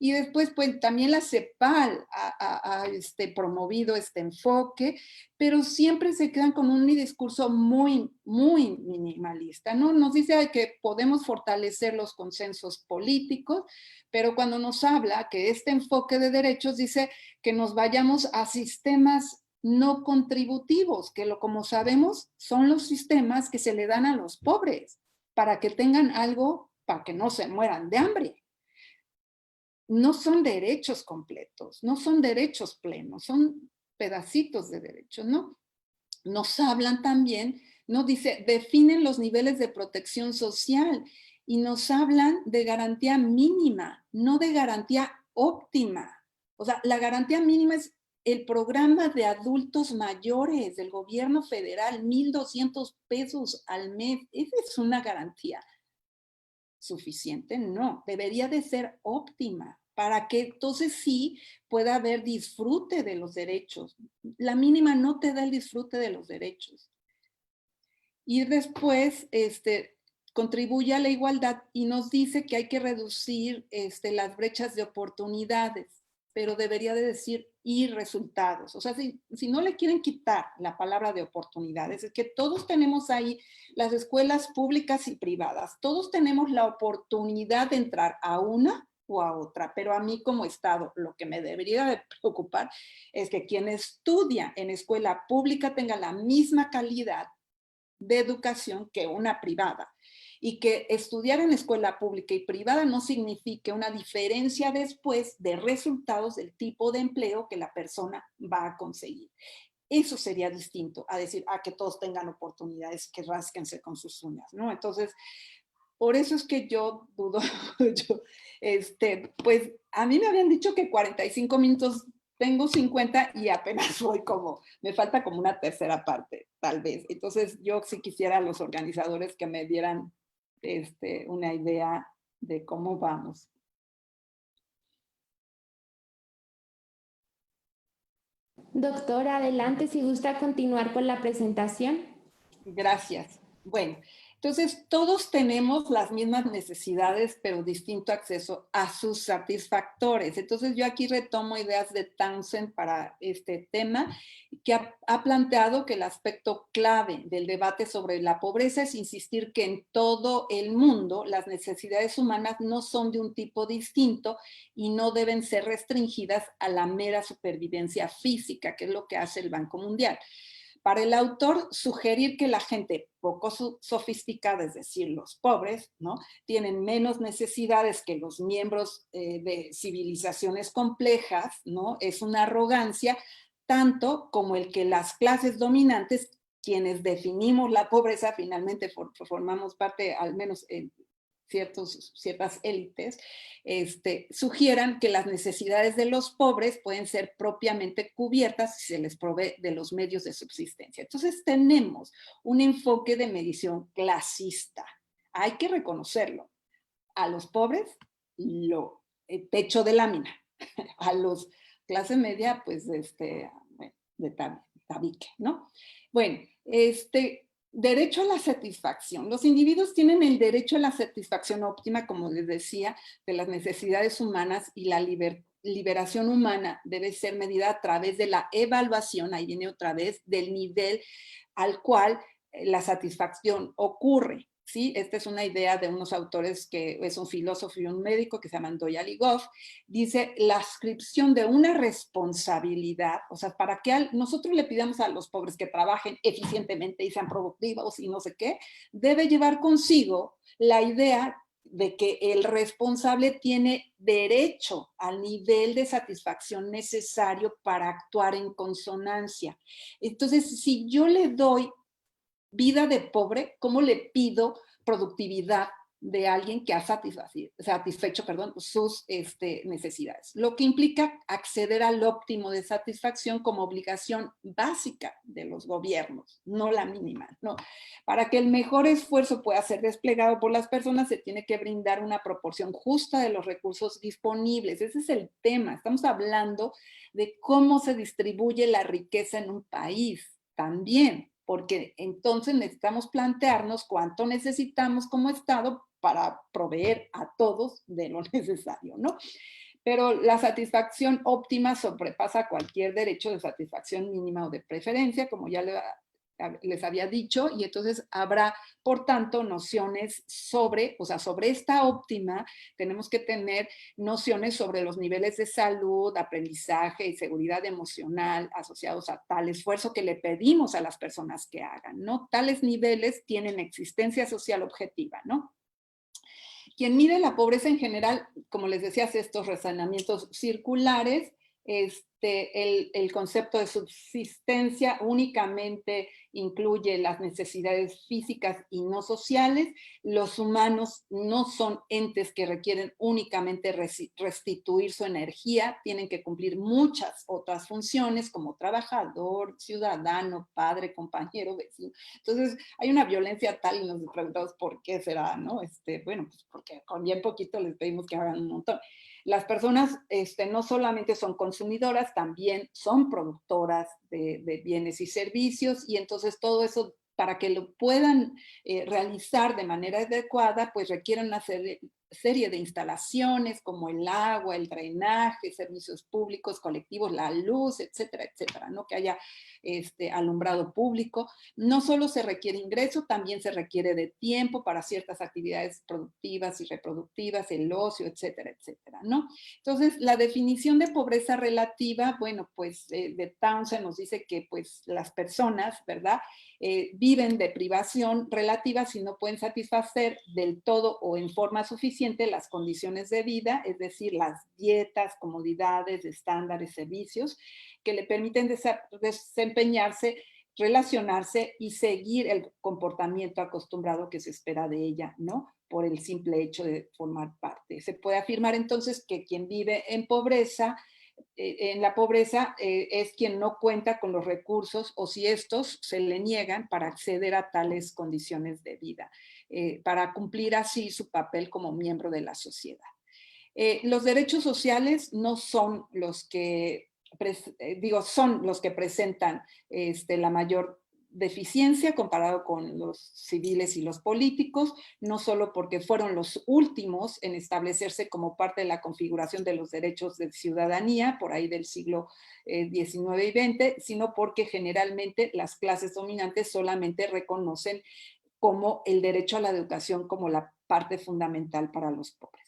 Y después, pues también la CEPAL ha promovido este enfoque, pero siempre se quedan con un discurso muy, muy minimalista, ¿no? Nos dice que podemos fortalecer los consensos políticos, pero cuando nos habla que este enfoque de derechos dice que nos vayamos a sistemas no contributivos, que como sabemos son los sistemas que se le dan a los pobres para que tengan algo, para que no se mueran de hambre. No son derechos completos, no son derechos plenos, son pedacitos de derechos, ¿no? Nos hablan también, ¿no? Dice, definen los niveles de protección social y nos hablan de garantía mínima, no de garantía óptima. O sea, la garantía mínima es el programa de adultos mayores del gobierno federal, 1,200 pesos al mes. ¿Esa es una garantía suficiente? No, debería de ser óptima para que entonces sí pueda haber disfrute de los derechos. La mínima no te da el disfrute de los derechos. Y después contribuye a la igualdad y nos dice que hay que reducir las brechas de oportunidades, pero debería de decir y resultados. O sea, si no le quieren quitar la palabra de oportunidades, es que todos tenemos ahí las escuelas públicas y privadas, todos tenemos la oportunidad de entrar a una o a otra, pero a mí como Estado lo que me debería de preocupar es que quien estudia en escuela pública tenga la misma calidad de educación que una privada, y que estudiar en escuela pública y privada no signifique una diferencia después de resultados del tipo de empleo que la persona va a conseguir. Eso sería distinto a decir, que todos tengan oportunidades, que rásquense con sus uñas, ¿no? Entonces, por eso es que yo dudo mucho. Pues a mí me habían dicho que 45 minutos, tengo 50 y apenas voy me falta como una tercera parte, tal vez. Entonces yo sí quisiera a los organizadores que me dieran una idea de cómo vamos. Doctora, adelante si gusta continuar con la presentación. Gracias. Bueno, entonces todos tenemos las mismas necesidades, pero distinto acceso a sus satisfactores. Entonces yo aquí retomo ideas de Townsend para este tema, que ha planteado que el aspecto clave del debate sobre la pobreza es insistir que en todo el mundo las necesidades humanas no son de un tipo distinto y no deben ser restringidas a la mera supervivencia física, que es lo que hace el Banco Mundial. Para el autor, sugerir que la gente poco sofisticada, es decir, los pobres, ¿no?, tienen menos necesidades que los miembros de civilizaciones complejas, ¿no?, es una arrogancia, tanto como el que las clases dominantes, quienes definimos la pobreza, finalmente formamos parte, al menos en ciertas élites, sugieran que las necesidades de los pobres pueden ser propiamente cubiertas si se les provee de los medios de subsistencia. Entonces tenemos un enfoque de medición clasista. Hay que reconocerlo. A los pobres, techo de lámina. A los clase media, pues, de tabique, ¿no? Bueno, derecho a la satisfacción. Los individuos tienen el derecho a la satisfacción óptima, como les decía, de las necesidades humanas, y la liberación humana debe ser medida a través de la evaluación, ahí viene otra vez, del nivel al cual la satisfacción ocurre. ¿Sí? Esta es una idea de unos autores, que es un filósofo y un médico que se llaman Doyle y Goff. Dice, la ascripción de una responsabilidad, o sea, para que nosotros le pidamos a los pobres que trabajen eficientemente y sean productivos y no sé qué, debe llevar consigo la idea de que el responsable tiene derecho al nivel de satisfacción necesario para actuar en consonancia. Entonces, si yo le doy vida de pobre, ¿cómo le pido productividad de alguien que ha satisfecho sus necesidades? Lo que implica acceder al óptimo de satisfacción como obligación básica de los gobiernos, no la mínima, ¿no? Para que el mejor esfuerzo pueda ser desplegado por las personas, se tiene que brindar una proporción justa de los recursos disponibles. Ese es el tema. Estamos hablando de cómo se distribuye la riqueza en un país también, porque entonces necesitamos plantearnos cuánto necesitamos como Estado para proveer a todos de lo necesario, ¿no? Pero la satisfacción óptima sobrepasa cualquier derecho de satisfacción mínima o de preferencia, como ya les había dicho, y entonces habrá, por tanto, nociones sobre esta óptima, tenemos que tener nociones sobre los niveles de salud, aprendizaje y seguridad emocional asociados a tal esfuerzo que le pedimos a las personas que hagan, ¿no? Tales niveles tienen existencia social objetiva, ¿no? Quien mide la pobreza en general, como les decía, hace estos razonamientos circulares. El concepto de subsistencia únicamente incluye las necesidades físicas y no sociales. Los humanos no son entes que requieren únicamente restituir su energía, tienen que cumplir muchas otras funciones como trabajador, ciudadano, padre, compañero, vecino. Entonces hay una violencia tal y nos preguntamos por qué será, ¿no? Bueno, pues porque con bien poquito les pedimos que hagan un montón. Las personas no solamente son consumidoras, también son productoras de bienes y servicios, y entonces todo eso, para que lo puedan realizar de manera adecuada, pues requieren serie de instalaciones como el agua, el drenaje, servicios públicos, colectivos, la luz, etcétera, etcétera, ¿no? Que haya alumbrado público. No solo se requiere ingreso, también se requiere de tiempo para ciertas actividades productivas y reproductivas, el ocio, etcétera, etcétera, ¿no? Entonces, la definición de pobreza relativa, bueno, pues de Townsend nos dice que pues las personas, ¿verdad? Viven de privación relativa si no pueden satisfacer del todo o en forma suficiente las condiciones de vida, es decir, las dietas, comodidades, estándares, servicios, que le permiten desempeñarse, relacionarse y seguir el comportamiento acostumbrado que se espera de ella, ¿no? Por el simple hecho de formar parte. Se puede afirmar entonces que quien vive en la pobreza es quien no cuenta con los recursos o si estos se le niegan para acceder a tales condiciones de vida, para cumplir así su papel como miembro de la sociedad. Los derechos sociales no son los que, son los que presentan la mayor deficiencia comparado con los civiles y los políticos, no solo porque fueron los últimos en establecerse como parte de la configuración de los derechos de ciudadanía, por ahí del siglo XIX y XX, sino porque generalmente las clases dominantes solamente reconocen como el derecho a la educación como la parte fundamental para los pobres.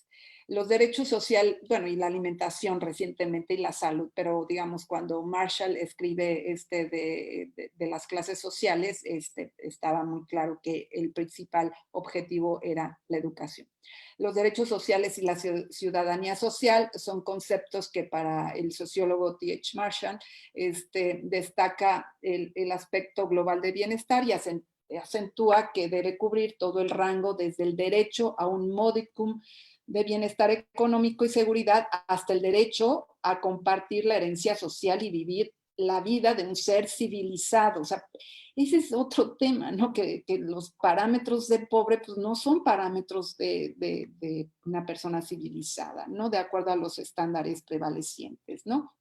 Los derechos sociales, bueno, y la alimentación recientemente y la salud, pero digamos cuando Marshall escribe de las clases sociales, estaba muy claro que el principal objetivo era la educación. Los derechos sociales y la ciudadanía social son conceptos que para el sociólogo T.H. Marshall destaca el aspecto global de bienestar y acentúa que debe cubrir todo el rango desde el derecho a un modicum de bienestar económico y seguridad hasta el derecho a compartir la herencia social y vivir la vida de un ser civilizado. O sea, ese es otro tema, ¿no? Que los parámetros de pobre pues no son parámetros de una persona civilizada, ¿no? De acuerdo a los estándares prevalecientes, ¿no?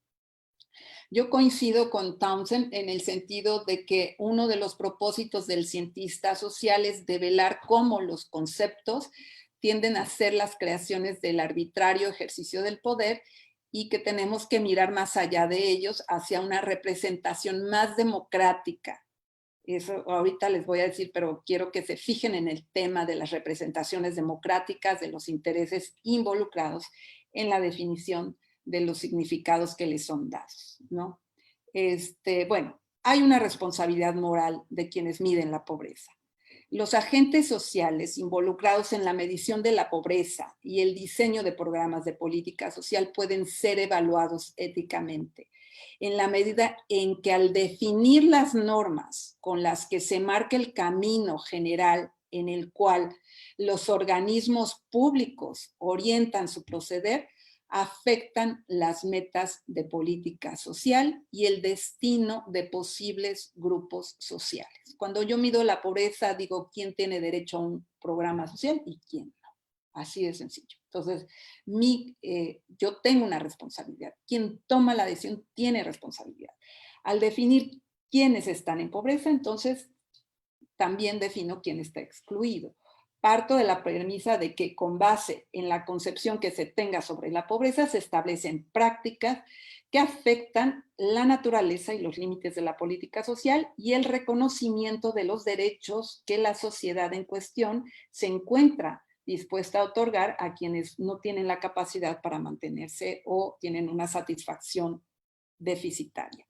Yo coincido con Townsend en el sentido de que uno de los propósitos del cientista social es develar cómo los conceptos tienden a ser las creaciones del arbitrario ejercicio del poder y que tenemos que mirar más allá de ellos hacia una representación más democrática. Eso ahorita les voy a decir, pero quiero que se fijen en el tema de las representaciones democráticas, de los intereses involucrados en la definición de los significados que les son dados, ¿no? Bueno, hay una responsabilidad moral de quienes miden la pobreza. Los agentes sociales involucrados en la medición de la pobreza y el diseño de programas de política social pueden ser evaluados éticamente, en la medida en que al definir las normas con las que se marca el camino general en el cual los organismos públicos orientan su proceder, afectan las metas de política social y el destino de posibles grupos sociales. Cuando yo mido la pobreza, digo quién tiene derecho a un programa social y quién no. Así de sencillo. Entonces, yo tengo una responsabilidad. Quien toma la decisión tiene responsabilidad. Al definir quiénes están en pobreza, entonces también defino quién está excluido. Parto de la premisa de que con base en la concepción que se tenga sobre la pobreza se establecen prácticas que afectan la naturaleza y los límites de la política social y el reconocimiento de los derechos que la sociedad en cuestión se encuentra dispuesta a otorgar a quienes no tienen la capacidad para mantenerse o tienen una satisfacción deficitaria.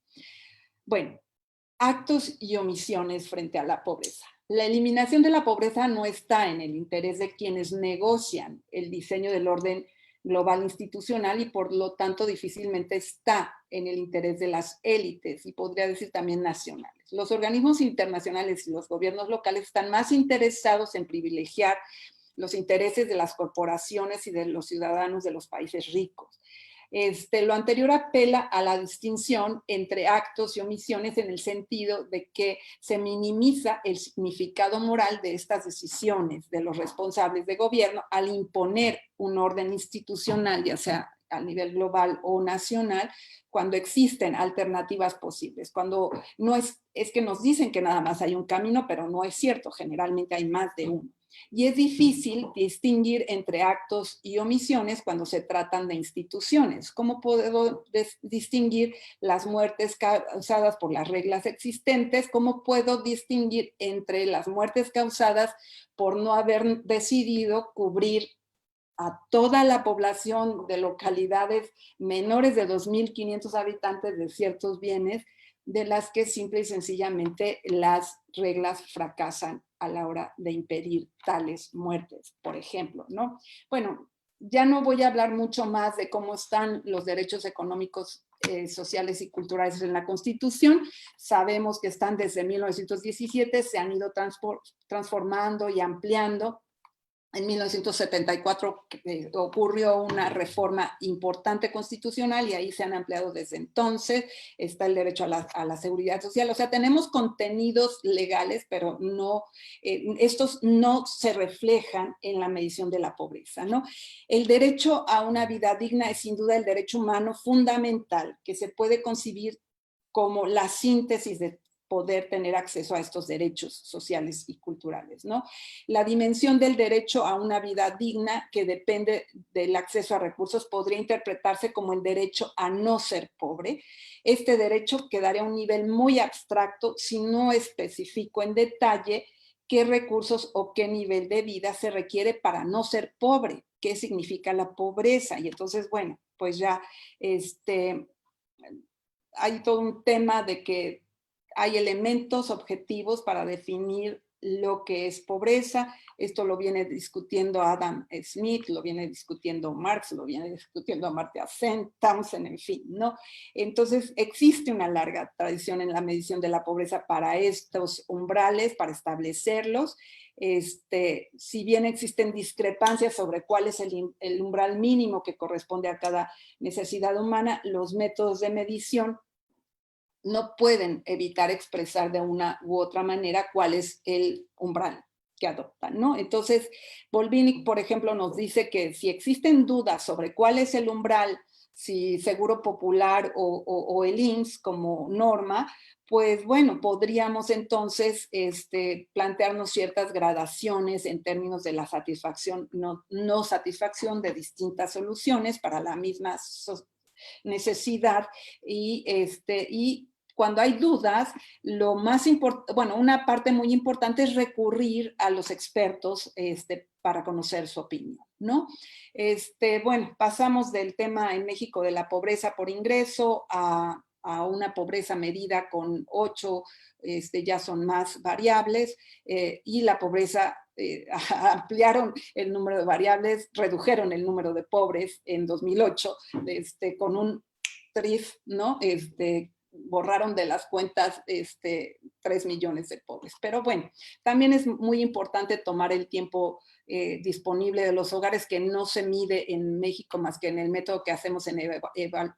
Bueno, actos y omisiones frente a la pobreza. La eliminación de la pobreza no está en el interés de quienes negocian el diseño del orden global institucional y por lo tanto difícilmente está en el interés de las élites y podría decir también nacionales. Los organismos internacionales y los gobiernos locales están más interesados en privilegiar los intereses de las corporaciones y de los ciudadanos de los países ricos. Lo anterior apela a la distinción entre actos y omisiones en el sentido de que se minimiza el significado moral de estas decisiones de los responsables de gobierno al imponer un orden institucional, ya sea a nivel global o nacional, cuando existen alternativas posibles. Cuando no es que nos dicen que nada más hay un camino, pero no es cierto, generalmente hay más de uno. Y es difícil distinguir entre actos y omisiones cuando se tratan de instituciones. ¿Cómo puedo distinguir las muertes causadas por las reglas existentes? ¿Cómo puedo distinguir entre las muertes causadas por no haber decidido cubrir a toda la población de localidades menores de 2.500 habitantes de ciertos bienes, de las que simple y sencillamente las reglas fracasan a la hora de impedir tales muertes, por ejemplo, ¿no? Bueno, ya no voy a hablar mucho más de cómo están los derechos económicos, sociales y culturales en la Constitución. Sabemos que están desde 1917, se han ido transformando y ampliando. En 1974 ocurrió una reforma importante constitucional y ahí se han ampliado desde entonces. Está el derecho a la seguridad social. O sea, tenemos contenidos legales, pero no, estos no se reflejan en la medición de la pobreza, ¿no? El derecho a una vida digna es sin duda el derecho humano fundamental que se puede concebir como la síntesis de poder tener acceso a estos derechos sociales y culturales, ¿no? La dimensión del derecho a una vida digna que depende del acceso a recursos podría interpretarse como el derecho a no ser pobre. Este derecho quedaría a un nivel muy abstracto si no especifico en detalle qué recursos o qué nivel de vida se requiere para no ser pobre, qué significa la pobreza. Y entonces, bueno, pues ya hay todo un tema de que hay elementos objetivos para definir lo que es pobreza. Esto lo viene discutiendo Adam Smith, lo viene discutiendo Marx, lo viene discutiendo Amartya Sen, Townsend, en fin, ¿no? Entonces, existe una larga tradición en la medición de la pobreza para estos umbrales, para establecerlos. Si bien existen discrepancias sobre cuál es el umbral mínimo que corresponde a cada necesidad humana, los métodos de medición no pueden evitar expresar de una u otra manera cuál es el umbral que adoptan, ¿no? Entonces, Volvinic, por ejemplo, nos dice que si existen dudas sobre cuál es el umbral, si Seguro Popular o el IMSS como norma, pues bueno, podríamos entonces plantearnos ciertas gradaciones en términos de la satisfacción, no satisfacción de distintas soluciones para la misma necesidad y cuando hay dudas, lo más bueno, una parte muy importante es recurrir a los expertos para conocer su opinión, ¿no? Bueno, pasamos del tema en México de la pobreza por ingreso a una pobreza medida con 8, ya son más variables, y la pobreza, ampliaron el número de variables, redujeron el número de pobres en 2008, con un TRIF, ¿no? Borraron de las cuentas 3 millones de pobres. Pero bueno, también es muy importante tomar el tiempo disponible de los hogares, que no se mide en México más que en el método que hacemos en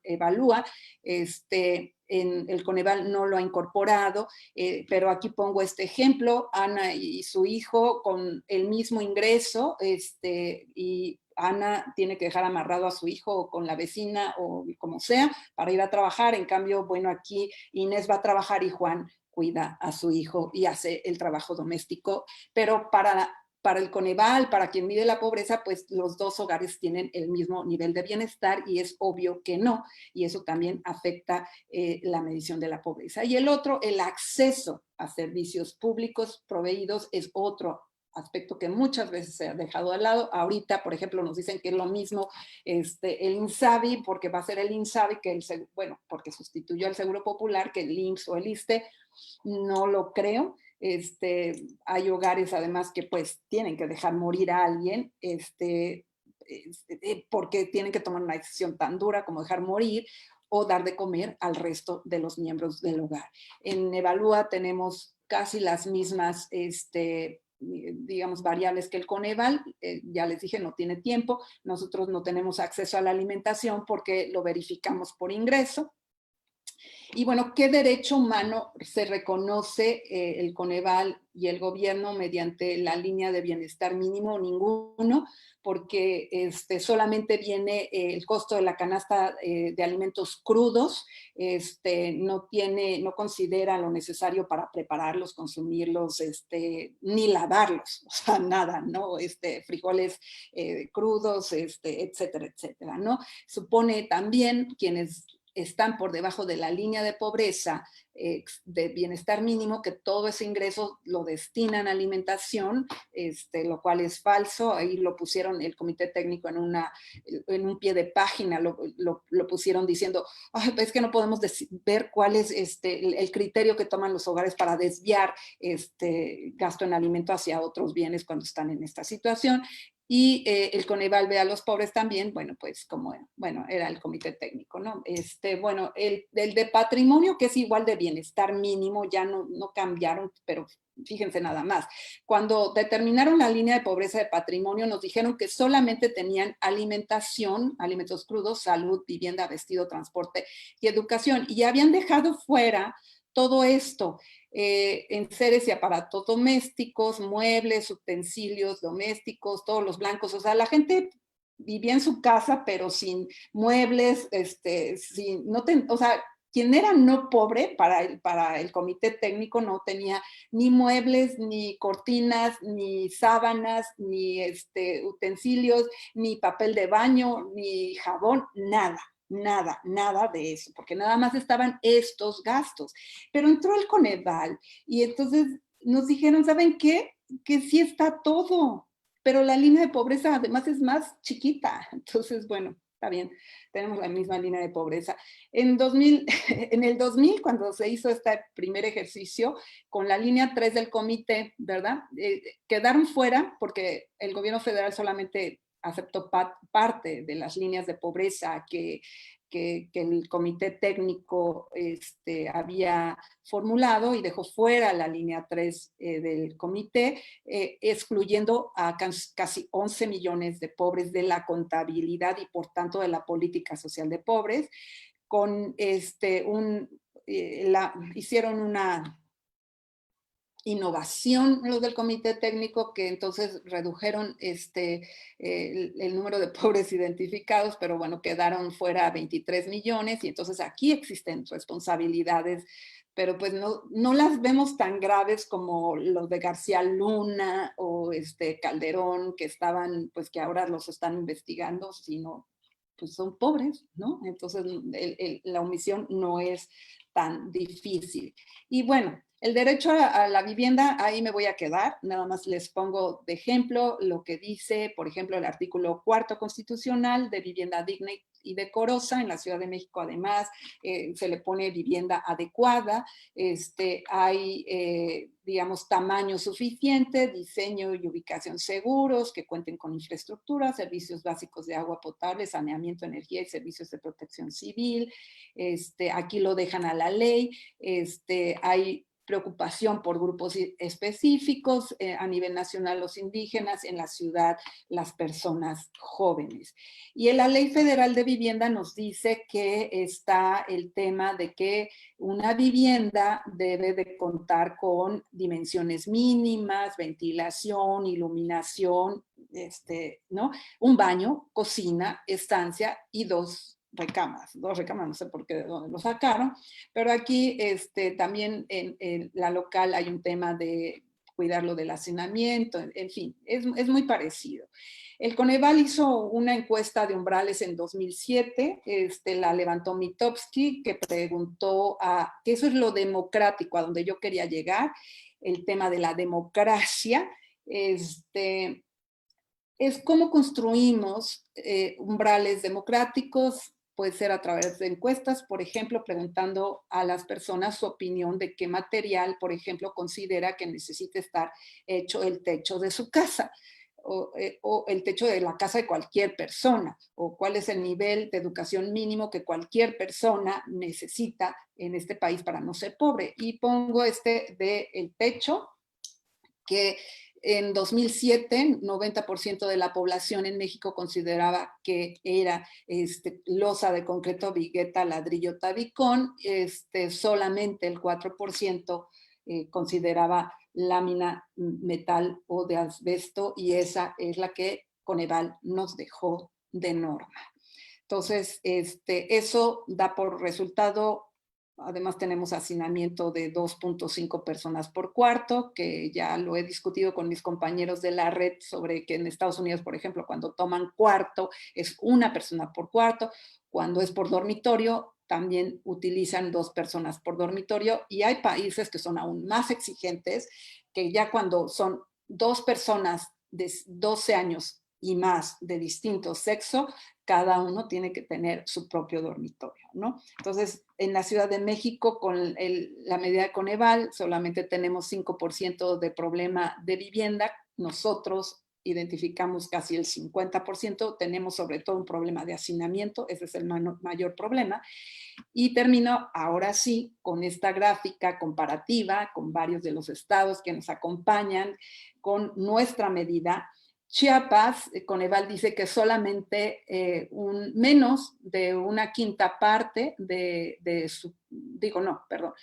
Evalúa. En el Coneval no lo ha incorporado, pero aquí pongo este ejemplo: Ana y su hijo con el mismo ingreso, y Ana tiene que dejar amarrado a su hijo con la vecina o como sea para ir a trabajar. En cambio, bueno, aquí Inés va a trabajar y Juan cuida a su hijo y hace el trabajo doméstico. Pero para el Coneval, para quien mide la pobreza, pues los dos hogares tienen el mismo nivel de bienestar y es obvio que no. Y eso también afecta la medición de la pobreza. Y el otro, el acceso a servicios públicos proveídos, es otro aspecto que muchas veces se ha dejado de lado. Ahorita, por ejemplo, nos dicen que es lo mismo el INSABI, porque va a ser el INSABI, bueno, porque sustituyó al Seguro Popular, que el IMSS o el ISSSTE. No lo creo. Hay hogares además que pues tienen que dejar morir a alguien, porque tienen que tomar una decisión tan dura como dejar morir o dar de comer al resto de los miembros del hogar. En Evalúa tenemos casi las mismas digamos, variables que el Coneval. Ya les dije, no tiene tiempo. Nosotros no tenemos acceso a la alimentación porque lo verificamos por ingreso. Y bueno, ¿qué derecho humano se reconoce el Coneval y el gobierno mediante la línea de bienestar mínimo? Ninguno, porque solamente viene el costo de la canasta de alimentos crudos, no considera lo necesario para prepararlos, consumirlos, ni lavarlos, o sea, nada, ¿no? Frijoles crudos, etcétera, etcétera, ¿no? Supone también quienes están por debajo de la línea de pobreza de bienestar mínimo, que todo ese ingreso lo destinan a alimentación, lo cual es falso. Ahí lo pusieron el comité técnico en un pie de página, lo pusieron diciendo, es que no podemos ver cuál es el criterio que toman los hogares para desviar gasto en alimento hacia otros bienes cuando están en esta situación. Y el Coneval ve a los pobres también, bueno, pues era el comité técnico, ¿no? Bueno, el de patrimonio, que es igual de bienestar mínimo, ya no cambiaron, pero fíjense nada más. Cuando determinaron la línea de pobreza de patrimonio, nos dijeron que solamente tenían alimentación, alimentos crudos, salud, vivienda, vestido, transporte y educación. Y habían dejado fuera todo esto. Enseres y aparatos domésticos, muebles, utensilios domésticos, todos los blancos. O sea, la gente vivía en su casa, pero sin muebles, o sea, quien era no pobre para el comité técnico no tenía ni muebles, ni cortinas, ni sábanas, ni utensilios, ni papel de baño, ni jabón, nada. Nada de eso, porque nada más estaban estos gastos. Pero entró el Coneval y entonces nos dijeron, ¿saben qué? Que sí está todo, pero la línea de pobreza además es más chiquita. Entonces, bueno, está bien, tenemos la misma línea de pobreza. En el 2000, cuando se hizo este primer ejercicio, con la línea 3 del comité, ¿verdad? Quedaron fuera porque el gobierno federal solamente aceptó parte de las líneas de pobreza que el comité técnico había formulado, y dejó fuera la línea 3 del comité, excluyendo a casi 11 millones de pobres de la contabilidad y por tanto de la política social de pobres. Hicieron una innovación los del comité técnico, que entonces redujeron el número de pobres identificados, pero bueno, quedaron fuera 23 millones, y entonces aquí existen responsabilidades, pero pues no las vemos tan graves como los de García Luna o Calderón, que pues que ahora los están investigando, sino pues son pobres, ¿no? Entonces la omisión no es tan difícil. Y bueno, el derecho a la vivienda, ahí me voy a quedar, nada más les pongo de ejemplo lo que dice, por ejemplo, el artículo 4 constitucional de vivienda digna y decorosa. En la Ciudad de México, además, se le pone vivienda adecuada, hay, digamos, tamaño suficiente, diseño y ubicación seguros, que cuenten con infraestructura, servicios básicos de agua potable, saneamiento, energía y servicios de protección civil. Aquí lo dejan a la ley. Hay preocupación por grupos específicos, a nivel nacional los indígenas, en la ciudad las personas jóvenes. Y en la Ley Federal de Vivienda nos dice que está el tema de que una vivienda debe de contar con dimensiones mínimas, ventilación, iluminación, ¿no? Un baño, cocina, estancia y dos recámaras, no sé por qué de dónde lo sacaron, pero aquí también en la local hay un tema de cuidarlo del hacinamiento, en fin, es muy parecido. El Coneval hizo una encuesta de umbrales en 2007, la levantó Mitofsky, que preguntó que eso es lo democrático, a donde yo quería llegar, el tema de la democracia, es cómo construimos umbrales democráticos. Puede ser a través de encuestas, por ejemplo, preguntando a las personas su opinión de qué material, por ejemplo, considera que necesita estar hecho el techo de su casa, o el techo de la casa de cualquier persona, o cuál es el nivel de educación mínimo que cualquier persona necesita en este país para no ser pobre. Y pongo de el techo que en 2007, 90% de la población en México consideraba que era losa de concreto, vigueta, ladrillo, tabicón. Solamente el 4% consideraba lámina, metal o de asbesto, y esa es la que Coneval nos dejó de norma. Entonces, eso da por resultado. Además tenemos hacinamiento de 2.5 personas por cuarto, que ya lo he discutido con mis compañeros de la red sobre que en Estados Unidos, por ejemplo, cuando toman cuarto es una persona por cuarto. Cuando es por dormitorio, también utilizan 2 personas por dormitorio, y hay países que son aún más exigentes, que ya cuando son 2 personas de 12 años y más de distinto sexo, cada uno tiene que tener su propio dormitorio, ¿no? Entonces, en la Ciudad de México, con la medida de Coneval, solamente tenemos 5% de problema de vivienda. Nosotros identificamos casi el 50%, tenemos sobre todo un problema de hacinamiento, ese es el mayor problema. Y termino ahora sí con esta gráfica comparativa con varios de los estados que nos acompañan con nuestra medida. Chiapas, Coneval dice que solamente menos de una quinta parte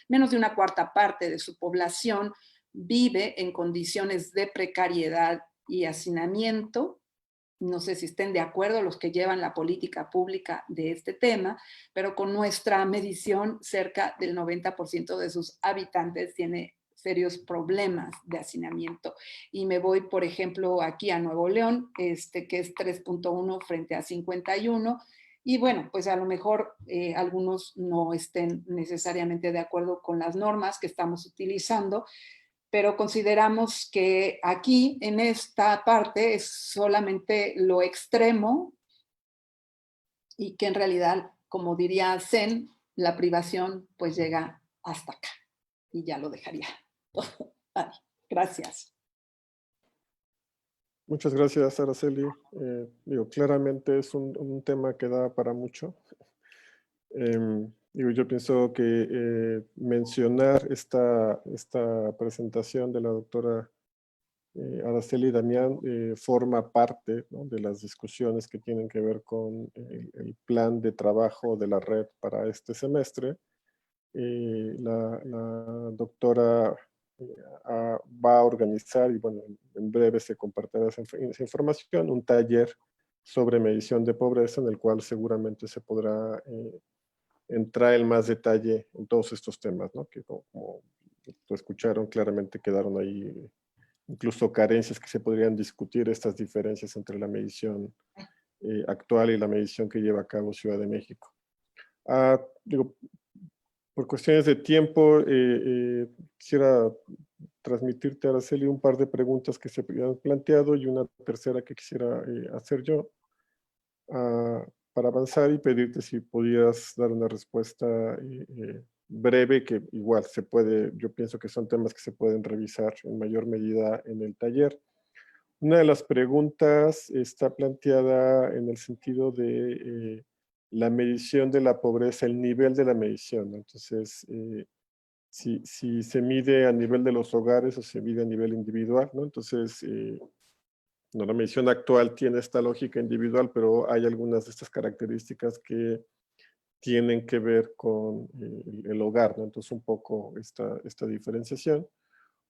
menos de una cuarta parte de su población vive en condiciones de precariedad y hacinamiento. No sé si estén de acuerdo los que llevan la política pública de este tema, pero con nuestra medición, cerca del 90% de sus habitantes tiene serios problemas de hacinamiento. Y me voy, por ejemplo, aquí a Nuevo León, que es 3.1 frente a 51. Y bueno, pues a lo mejor algunos no estén necesariamente de acuerdo con las normas que estamos utilizando, pero consideramos que aquí, en esta parte, es solamente lo extremo, y que en realidad, como diría Zen, la privación pues llega hasta acá. Y ya lo dejaría. Gracias. Muchas gracias, Araceli. Claramente es un tema que da para mucho. Yo pienso que mencionar esta presentación de la doctora Araceli Damián forma parte, ¿no?, de las discusiones que tienen que ver con el plan de trabajo de la red para este semestre. La doctora va a organizar, y bueno, en breve se compartirá esa información, un taller sobre medición de pobreza, en el cual seguramente se podrá entrar en más detalle en todos estos temas, ¿no?, que como lo escucharon, claramente quedaron ahí incluso carencias que se podrían discutir, estas diferencias entre la medición actual y la medición que lleva a cabo Ciudad de México. Por cuestiones de tiempo, quisiera transmitirte, Araceli, un par de preguntas que se habían planteado y una tercera que quisiera hacer yo, para avanzar y pedirte si pudieras dar una respuesta breve, que igual se puede, yo pienso que son temas que se pueden revisar en mayor medida en el taller. Una de las preguntas está planteada en el sentido de la medición de la pobreza, el nivel de la medición, ¿no? Entonces, si se mide a nivel de los hogares o se mide a nivel individual, ¿no? Entonces, no, la medición actual tiene esta lógica individual, pero hay algunas de estas características que tienen que ver con el hogar, ¿no? Entonces, un poco esta diferenciación.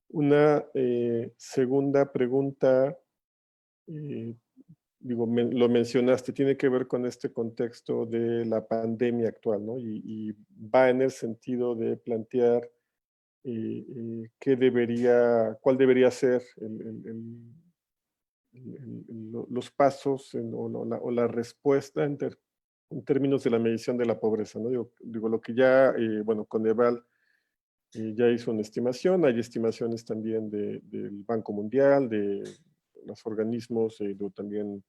Una segunda pregunta, lo mencionaste, tiene que ver con este contexto de la pandemia actual, ¿no? Y va en el sentido de plantear cuál debería ser los pasos o la respuesta en términos de la medición de la pobreza, ¿no? Digo lo que ya, bueno, Coneval ya hizo una estimación, hay estimaciones también del Banco Mundial, de los organismos, también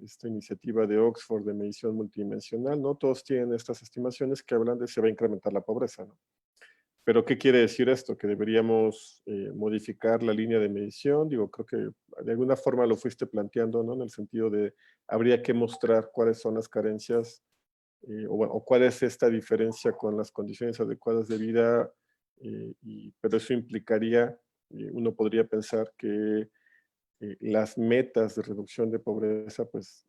esta iniciativa de Oxford de medición multidimensional, ¿no? Todos tienen estas estimaciones que hablan de si va a incrementar la pobreza, ¿no? Pero ¿qué quiere decir esto? Que deberíamos modificar la línea de medición. Digo, creo que de alguna forma lo fuiste planteando, ¿no? En el sentido de habría que mostrar cuáles son las carencias o cuál es esta diferencia con las condiciones adecuadas de vida, pero eso implicaría uno podría pensar que las metas de reducción de pobreza pues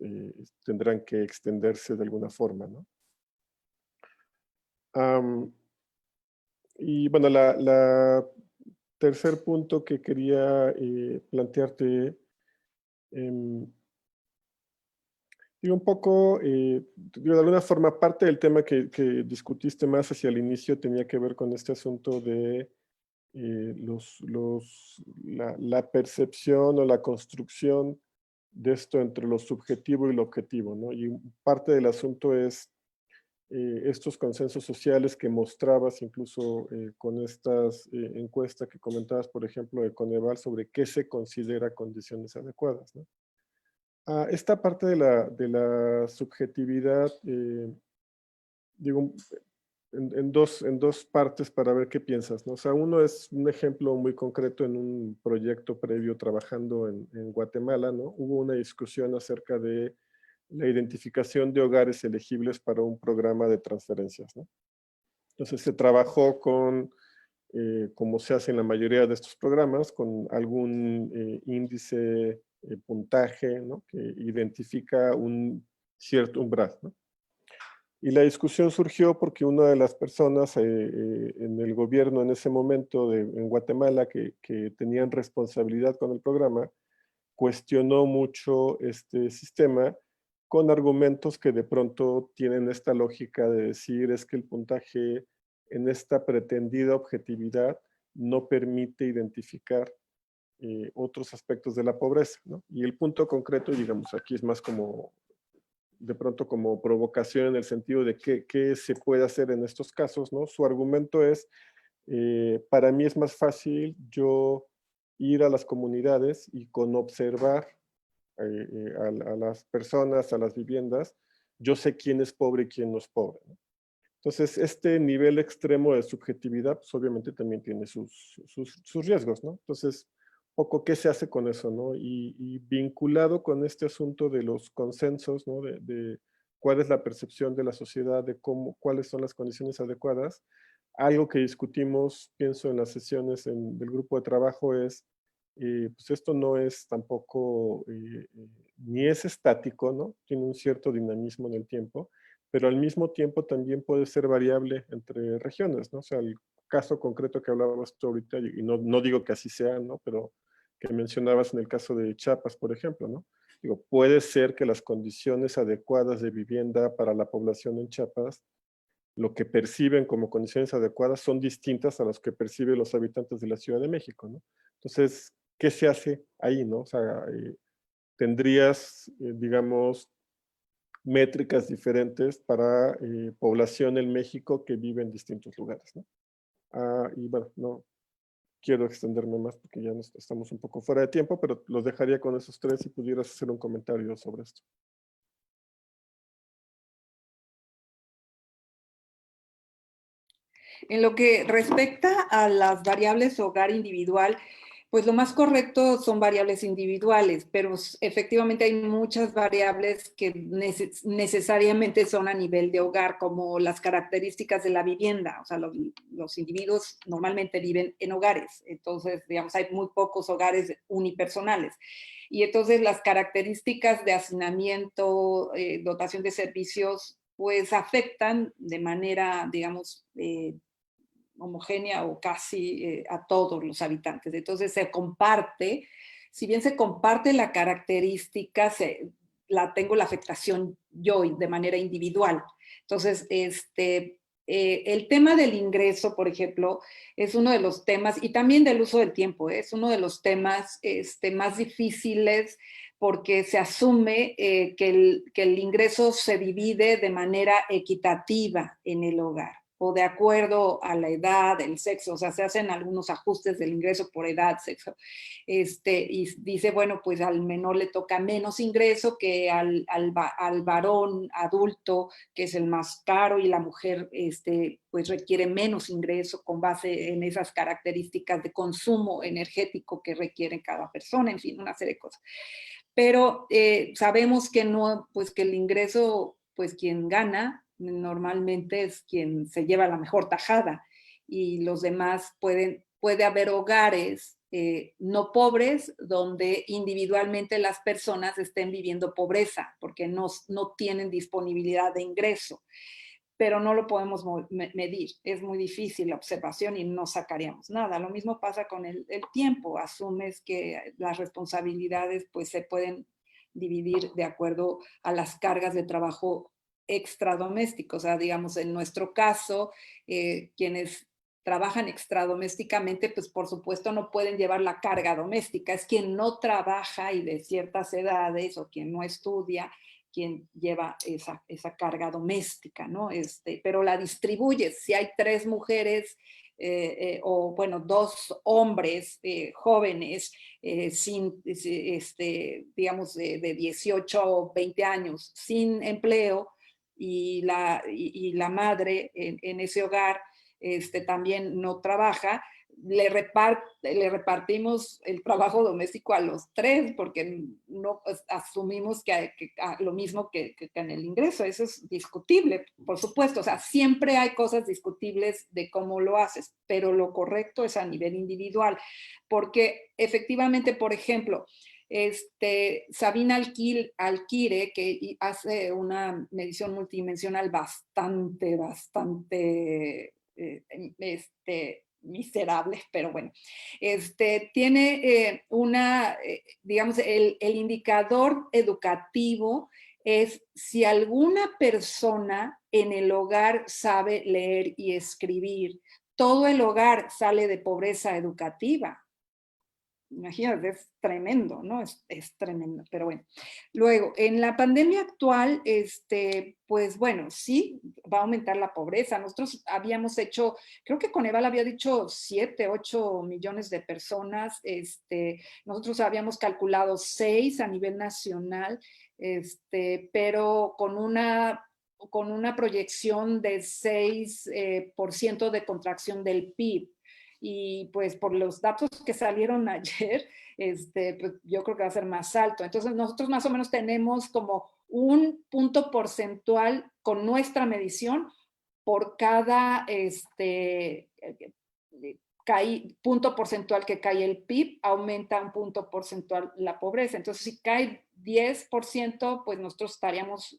tendrán que extenderse de alguna forma, ¿no? Y bueno, la tercer punto que quería plantearte, digo un poco, digo, de alguna forma parte del tema que discutiste más hacia el inicio tenía que ver con este asunto de la percepción o la construcción de esto entre lo subjetivo y lo objetivo, ¿no? Y parte del asunto es estos consensos sociales que mostrabas incluso con estas encuestas que comentabas, por ejemplo, de Coneval sobre qué se considera condiciones adecuadas, ¿no? Esta parte de la subjetividad, digo, en dos partes para ver qué piensas, ¿no? O sea, uno es un ejemplo muy concreto en un proyecto previo trabajando en Guatemala, ¿no? Hubo una discusión acerca de la identificación de hogares elegibles para un programa de transferencias, ¿no? Entonces se trabajó con, como se hace en la mayoría de estos programas, con algún índice, puntaje, ¿no? Que identifica un cierto umbral, ¿no? Y la discusión surgió porque una de las personas en el gobierno en ese momento en Guatemala que tenían responsabilidad con el programa, cuestionó mucho este sistema con argumentos que de pronto tienen esta lógica de decir es que el puntaje en esta pretendida objetividad no permite identificar otros aspectos de la pobreza, ¿no? Y el punto concreto, digamos, aquí es más como de pronto como provocación en el sentido de qué se puede hacer en estos casos, ¿no? Su argumento es, para mí es más fácil yo ir a las comunidades y con observar a las personas, a las viviendas, yo sé quién es pobre y quién no es pobre, ¿no? Entonces, este nivel extremo de subjetividad, pues obviamente también tiene sus riesgos, ¿no? Entonces, poco qué se hace con eso, ¿no? Y vinculado con este asunto de los consensos, ¿no? De cuál es la percepción de la sociedad, de cuáles son las condiciones adecuadas. Algo que discutimos, pienso, en las sesiones del grupo de trabajo es, pues esto no es tampoco, ni es estático, ¿no? Tiene un cierto dinamismo en el tiempo, pero al mismo tiempo también puede ser variable entre regiones, ¿no? O sea, el caso concreto que hablabas tú ahorita, y no digo que así sea, ¿no? Pero que mencionabas en el caso de Chiapas, por ejemplo, ¿no? Digo, puede ser que las condiciones adecuadas de vivienda para la población en Chiapas, lo que perciben como condiciones adecuadas son distintas a las que perciben los habitantes de la Ciudad de México, ¿no? Entonces, ¿qué se hace ahí, no? O sea, tendrías, digamos, métricas diferentes para población en México que vive en distintos lugares, ¿no? Y bueno, no quiero extenderme más porque ya estamos un poco fuera de tiempo, pero los dejaría con esos tres si pudieras hacer un comentario sobre esto. En lo que respecta a las variables hogar individual, pues lo más correcto son variables individuales, pero efectivamente hay muchas variables que necesariamente son a nivel de hogar, como las características de la vivienda. O sea, los individuos normalmente viven en hogares, entonces, digamos, hay muy pocos hogares unipersonales. Y entonces las características de hacinamiento, dotación de servicios, pues afectan de manera, digamos, homogénea o casi a todos los habitantes. Entonces se comparte, si bien se comparte la característica, tengo la afectación yo de manera individual. Entonces, el tema del ingreso, por ejemplo, es uno de los temas, y también del uso del tiempo, es uno de los temas más difíciles porque se asume que el ingreso se divide de manera equitativa en el hogar o de acuerdo a la edad, el sexo, o sea, se hacen algunos ajustes del ingreso por edad, sexo, y dice, bueno, pues al menor le toca menos ingreso que al varón adulto, que es el más caro, y la mujer, pues requiere menos ingreso con base en esas características de consumo energético que requiere cada persona, en fin, una serie de cosas. Pero sabemos que no, pues que el ingreso, pues quien gana normalmente es quien se lleva la mejor tajada y los demás puede haber hogares no pobres, donde individualmente las personas estén viviendo pobreza, porque no tienen disponibilidad de ingreso, pero no lo podemos medir. Es muy difícil la observación y no sacaríamos nada. Lo mismo pasa con el tiempo. Asumes que las responsabilidades pues, se pueden dividir de acuerdo a las cargas de trabajo extradomésticos. O sea, digamos, en nuestro caso, quienes trabajan extradomésticamente, pues por supuesto no pueden llevar la carga doméstica. Es quien no trabaja y de ciertas edades o quien no estudia, quien lleva esa carga doméstica, ¿no? Pero la distribuyes. Si hay 3 mujeres o, bueno, 2 hombres jóvenes digamos, de 18 o 20 años sin empleo y la madre en ese hogar también no trabaja, le repartimos el trabajo doméstico a los 3 porque no pues, asumimos que lo mismo que en el ingreso. Eso es discutible, por supuesto. O sea, siempre hay cosas discutibles de cómo lo haces, pero lo correcto es a nivel individual. Porque efectivamente, por ejemplo, Sabina Alquire, que hace una medición multidimensional bastante miserables, pero bueno, tiene digamos, el indicador educativo es si alguna persona en el hogar sabe leer y escribir, todo el hogar sale de pobreza educativa. Imagínate, es tremendo, ¿no? Es tremendo, pero bueno. Luego, en la pandemia actual, pues bueno, sí, va a aumentar la pobreza. Nosotros habíamos hecho, creo que Coneval había dicho 7, 8 millones de personas. Nosotros habíamos calculado 6 a nivel nacional, pero con una proyección de 6% de contracción del PIB. Y pues por los datos que salieron ayer, pues yo creo que va a ser más alto. Entonces nosotros más o menos tenemos como un punto porcentual con nuestra medición por cada punto porcentual que cae el PIB, aumenta un punto porcentual la pobreza. Entonces, si cae 10%, pues nosotros estaríamos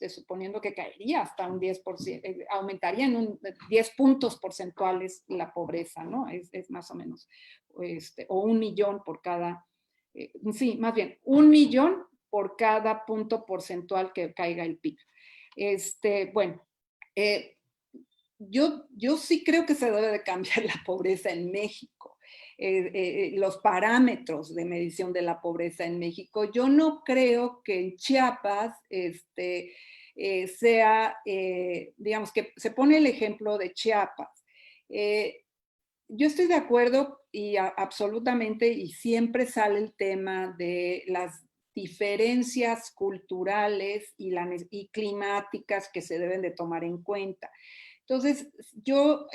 suponiendo que caería hasta un 10%, aumentaría en 10 puntos porcentuales la pobreza, ¿no? Es más o menos, o 1 millón por cada, sí, más bien, 1 millón por cada punto porcentual que caiga el PIB. Bueno, yo sí creo que se debe de cambiar la pobreza en México, los parámetros de medición de la pobreza en México. Yo no creo que en Chiapas sea, digamos que se pone el ejemplo de Chiapas. Yo estoy de acuerdo y absolutamente, y siempre sale el tema de las diferencias culturales y climáticas que se deben de tomar en cuenta. Entonces, yo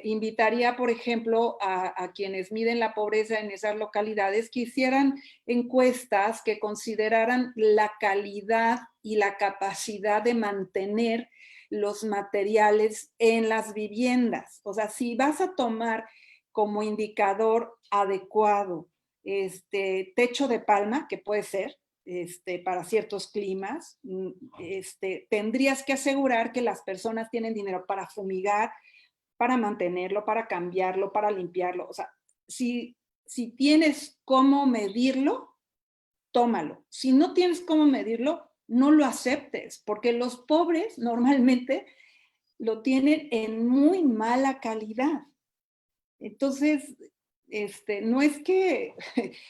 invitaría, por ejemplo, a quienes miden la pobreza en esas localidades que hicieran encuestas que consideraran la calidad y la capacidad de mantener los materiales en las viviendas. O sea, si vas a tomar como indicador adecuado techo de palma, que puede ser, para ciertos climas, tendrías que asegurar que las personas tienen dinero para fumigar, para mantenerlo, para cambiarlo, para limpiarlo. O sea, si tienes cómo medirlo, tómalo. Si no tienes cómo medirlo, no lo aceptes, porque los pobres normalmente lo tienen en muy mala calidad. Entonces, no es que,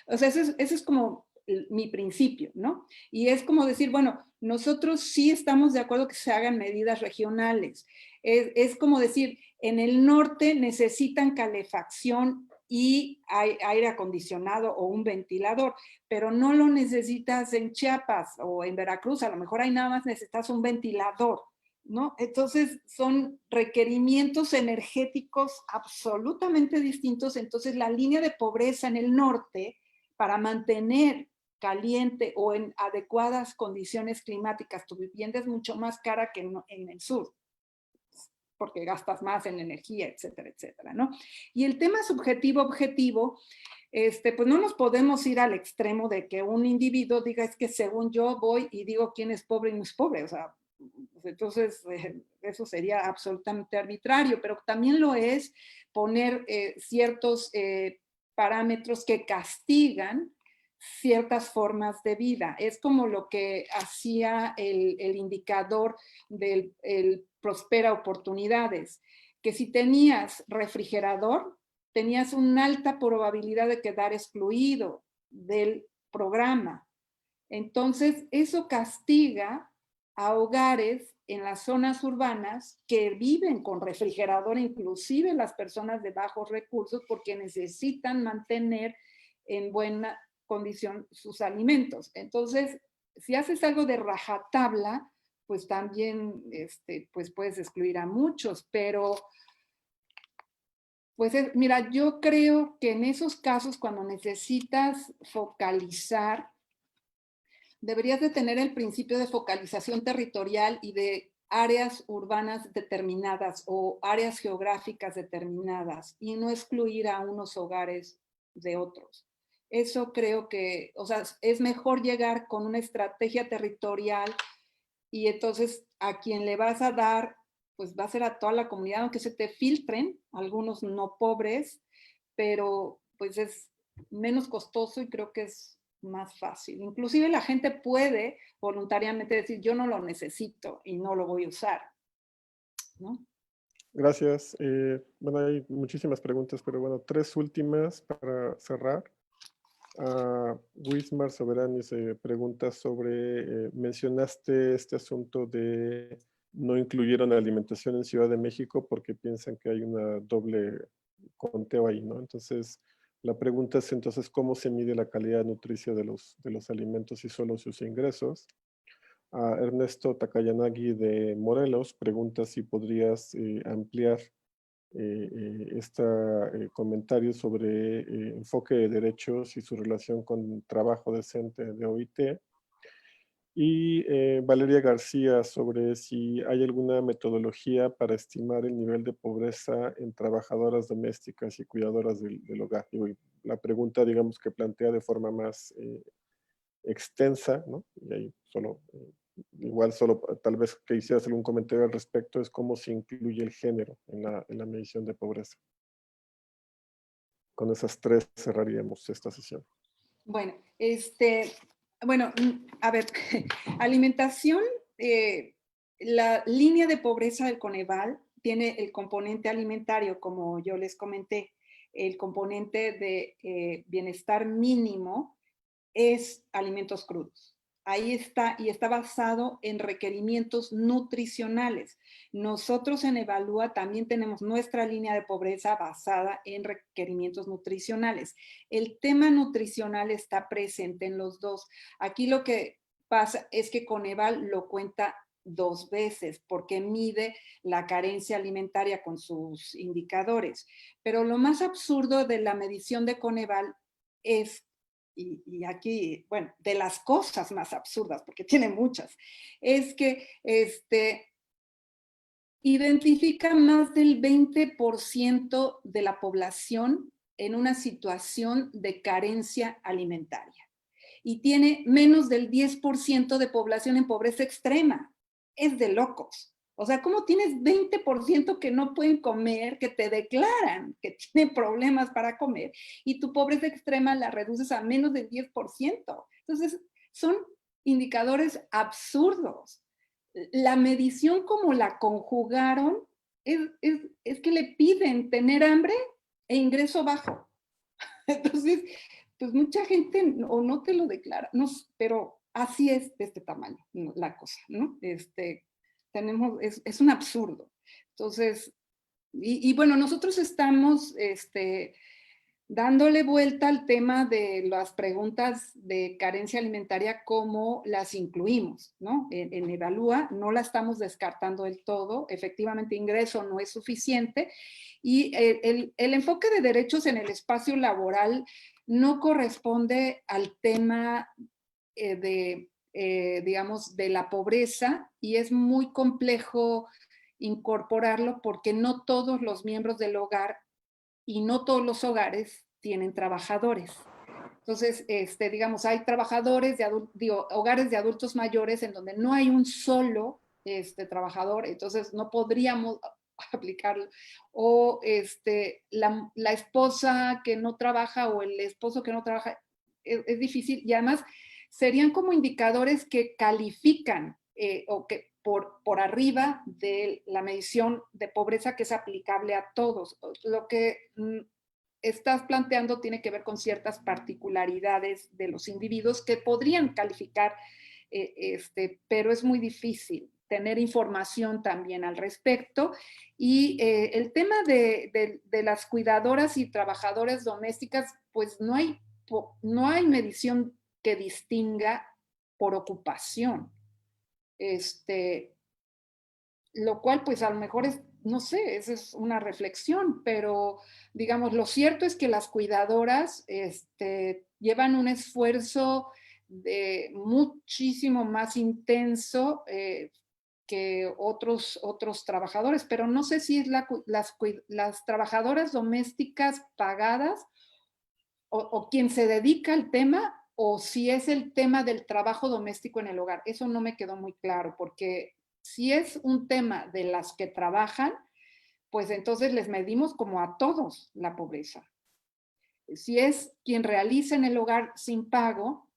o sea, eso es como mi principio, ¿no? Y es como decir, bueno, nosotros sí estamos de acuerdo que se hagan medidas regionales. Es como decir, en el norte necesitan calefacción y aire acondicionado o un ventilador, pero no lo necesitas en Chiapas o en Veracruz, a lo mejor ahí nada más necesitas un ventilador, ¿no? Entonces son requerimientos energéticos absolutamente distintos. Entonces la línea de pobreza en el norte, para mantener caliente o en adecuadas condiciones climáticas tu vivienda, es mucho más cara que en el sur. porque gastas más en energía, etcétera, etcétera, ¿no? Y el tema subjetivo-objetivo, pues no nos podemos ir al extremo de que un individuo diga, es que según yo voy y digo quién es pobre y no es pobre, o sea, entonces eso sería absolutamente arbitrario, pero también lo es poner ciertos parámetros que castigan ciertas formas de vida. Es como lo que hacía el indicador del Prospera Oportunidades, que si tenías refrigerador, tenías una alta probabilidad de quedar excluido del programa. Entonces, eso castiga a hogares en las zonas urbanas que viven con refrigerador, inclusive las personas de bajos recursos, porque necesitan mantener en buena condición sus alimentos. Entonces, si haces algo de rajatabla, pues también pues puedes excluir a muchos, pero pues mira, yo creo que en esos casos cuando necesitas focalizar, deberías de tener el principio de focalización territorial y de áreas urbanas determinadas o áreas geográficas determinadas y no excluir a unos hogares de otros. Eso creo que, o sea, es mejor llegar con una estrategia territorial y entonces a quien le vas a dar, pues va a ser a toda la comunidad, aunque se te filtren, algunos no pobres, pero pues es menos costoso y creo que es más fácil. Inclusive la gente puede voluntariamente decir, yo no lo necesito y no lo voy a usar, ¿no? Gracias. Bueno, hay muchísimas preguntas, pero bueno, 3 últimas para cerrar. Wismar Soberani se pregunta sobre, mencionaste este asunto de no incluyeron la alimentación en Ciudad de México porque piensan que hay una doble conteo ahí, ¿no? Entonces, la pregunta es entonces, ¿cómo se mide la calidad nutricia de los alimentos y solo sus ingresos? Ernesto Takayanagi de Morelos pregunta si podrías ampliar este comentario sobre enfoque de derechos y su relación con trabajo decente de OIT. Y Valeria García sobre si hay alguna metodología para estimar el nivel de pobreza en trabajadoras domésticas y cuidadoras del hogar. Y la pregunta, digamos, que plantea de forma más extensa, ¿no? Y ahí solo, igual solo tal vez que hicieras algún comentario al respecto, es cómo se incluye el género en la medición de pobreza. Con esas 3 cerraríamos esta sesión. Bueno, bueno, a ver, alimentación, la línea de pobreza del Coneval tiene el componente alimentario, como yo les comenté, el componente de bienestar mínimo es alimentos crudos. Ahí está, y está basado en requerimientos nutricionales. Nosotros en Evalúa también tenemos nuestra línea de pobreza basada en requerimientos nutricionales. El tema nutricional está presente en los dos. Aquí lo que pasa es que Coneval lo cuenta 2 veces porque mide la carencia alimentaria con sus indicadores. Pero lo más absurdo de la medición de Coneval es y aquí, bueno, de las cosas más absurdas, porque tiene muchas, es que identifica más del 20% de la población en una situación de carencia alimentaria y tiene menos del 10% de población en pobreza extrema. Es de locos. O sea, ¿cómo tienes 20% que no pueden comer, que te declaran que tienen problemas para comer y tu pobreza extrema la reduces a menos del 10%? Entonces, son indicadores absurdos. La medición como la conjugaron es que le piden tener hambre e ingreso bajo. Entonces, pues mucha gente o no te lo declara, no, pero así es de este tamaño la cosa, ¿no? Tenemos, es un absurdo. Entonces, y bueno, nosotros estamos dándole vuelta al tema de las preguntas de carencia alimentaria, cómo las incluimos, ¿no? En Evalúa no la estamos descartando del todo, efectivamente ingreso no es suficiente, y el enfoque de derechos en el espacio laboral no corresponde al tema digamos, de la pobreza y es muy complejo incorporarlo porque no todos los miembros del hogar y no todos los hogares tienen trabajadores. Entonces, digamos, hay trabajadores hogares de adultos mayores en donde no hay un solo trabajador, entonces no podríamos aplicarlo. O la esposa que no trabaja o el esposo que no trabaja, es difícil. Y además serían como indicadores que califican o que por arriba de la medición de pobreza que es aplicable a todos. Lo que estás planteando tiene que ver con ciertas particularidades de los individuos que podrían calificar, pero es muy difícil tener información también al respecto. Y el tema de las cuidadoras y trabajadoras domésticas, pues no hay medición que distinga por ocupación. Lo cual pues a lo mejor es, no sé, esa es una reflexión, pero digamos, lo cierto es que las cuidadoras llevan un esfuerzo muchísimo más intenso que otros trabajadores, pero no sé si es las trabajadoras domésticas pagadas o quien se dedica al tema, o si es el tema del trabajo doméstico en el hogar. Eso no me quedó muy claro, porque si es un tema de las que trabajan, pues entonces les medimos como a todos la pobreza. Si es quien realiza en el hogar sin pago,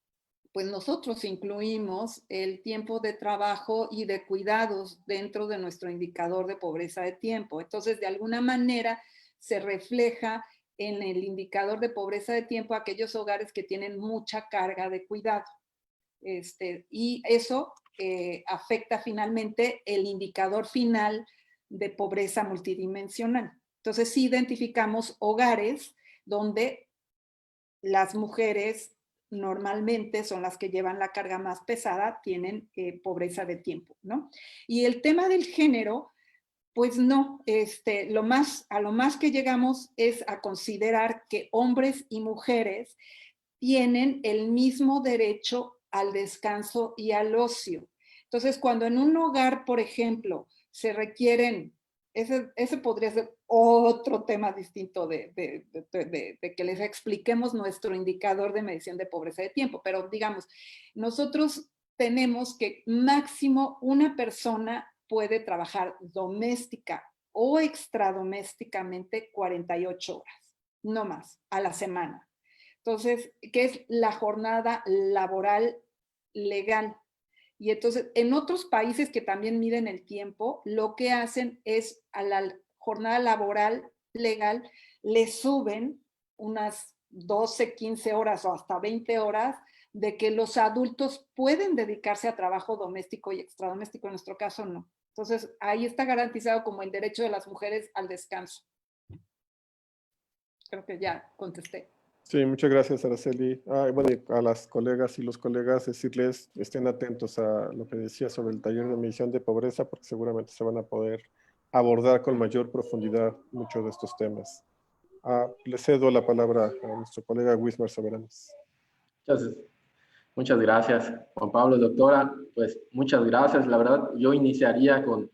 pues nosotros incluimos el tiempo de trabajo y de cuidados dentro de nuestro indicador de pobreza de tiempo. Entonces, de alguna manera se refleja en el indicador de pobreza de tiempo aquellos hogares que tienen mucha carga de cuidado. Y eso afecta finalmente el indicador final de pobreza multidimensional. Entonces, sí identificamos hogares donde las mujeres normalmente son las que llevan la carga más pesada, tienen pobreza de tiempo, ¿no? Y el tema del género, pues no, a lo más que llegamos es a considerar que hombres y mujeres tienen el mismo derecho al descanso y al ocio. Entonces, cuando en un hogar, por ejemplo, se requieren, ese podría ser otro tema distinto de que les expliquemos nuestro indicador de medición de pobreza de tiempo, pero digamos, nosotros tenemos que máximo una persona puede trabajar doméstica o extradomésticamente 48 horas, no más, a la semana. Entonces, ¿qué es la jornada laboral legal? Y entonces, en otros países que también miden el tiempo, lo que hacen es a la jornada laboral legal le suben unas 12, 15 horas o hasta 20 horas de que los adultos pueden dedicarse a trabajo doméstico y extradoméstico, en nuestro caso no. Entonces, ahí está garantizado como el derecho de las mujeres al descanso. Creo que ya contesté. Sí, muchas gracias, Araceli. Bueno, y a las colegas y los colegas decirles, estén atentos a lo que decía sobre el taller de medición de pobreza, porque seguramente se van a poder abordar con mayor profundidad muchos de estos temas. Le cedo la palabra a nuestro colega Wismar Soberanes. Muchas gracias, Juan Pablo. Doctora, pues muchas gracias. La verdad, yo iniciaría con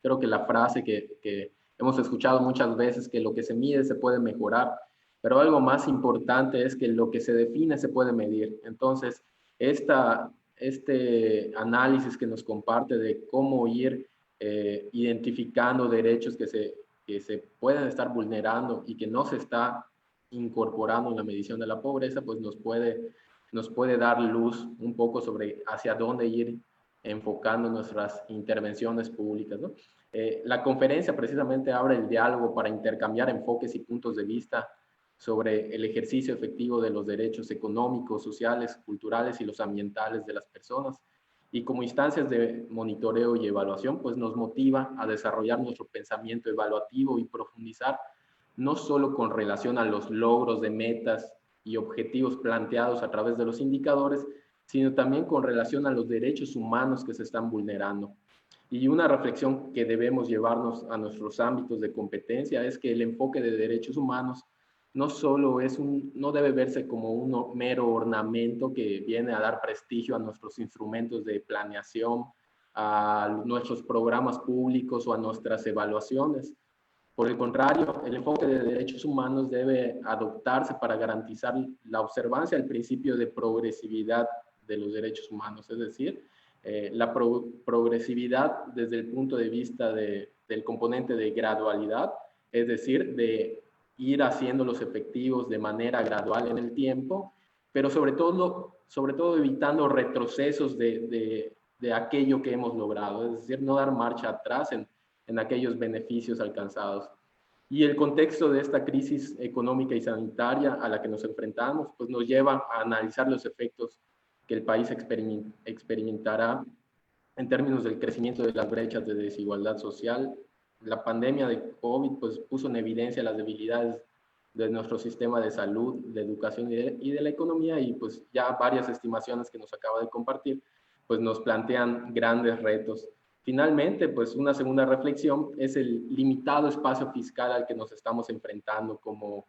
creo que la frase que hemos escuchado muchas veces, que lo que se mide se puede mejorar, pero algo más importante es que lo que se define se puede medir. Entonces, este análisis que nos comparte de cómo ir identificando derechos que se pueden estar vulnerando y que no se está incorporando en la medición de la pobreza, pues nos puede dar luz un poco sobre hacia dónde ir enfocando nuestras intervenciones públicas, ¿no? La conferencia precisamente abre el diálogo para intercambiar enfoques y puntos de vista sobre el ejercicio efectivo de los derechos económicos, sociales, culturales y los ambientales de las personas. Y como instancias de monitoreo y evaluación, pues nos motiva a desarrollar nuestro pensamiento evaluativo y profundizar no solo con relación a los logros de metas y objetivos planteados a través de los indicadores, sino también con relación a los derechos humanos que se están vulnerando. Y una reflexión que debemos llevarnos a nuestros ámbitos de competencia es que el enfoque de derechos humanos no debe verse como un mero ornamento que viene a dar prestigio a nuestros instrumentos de planeación a nuestros programas públicos o a nuestras evaluaciones. Por el contrario, el enfoque de derechos humanos debe adoptarse para garantizar la observancia del principio de progresividad de los derechos humanos, es decir, la progresividad desde el punto de vista del componente de gradualidad, es decir, de ir haciéndolos efectivos de manera gradual en el tiempo, pero sobre todo evitando retrocesos de aquello que hemos logrado, es decir, no dar marcha atrás en aquellos beneficios alcanzados. Y el contexto de esta crisis económica y sanitaria a la que nos enfrentamos, pues nos lleva a analizar los efectos que el país experimentará en términos del crecimiento de las brechas de desigualdad social. La pandemia de COVID pues, puso en evidencia las debilidades de nuestro sistema de salud, de educación y de la economía, y pues ya varias estimaciones que nos acaba de compartir pues nos plantean grandes retos. Finalmente, pues una segunda reflexión es el limitado espacio fiscal al que nos estamos enfrentando como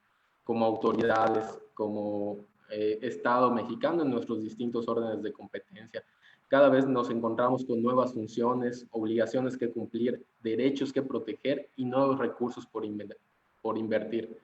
autoridades, como Estado mexicano en nuestros distintos órdenes de competencia. Cada vez nos encontramos con nuevas funciones, obligaciones que cumplir, derechos que proteger y nuevos recursos por invertir.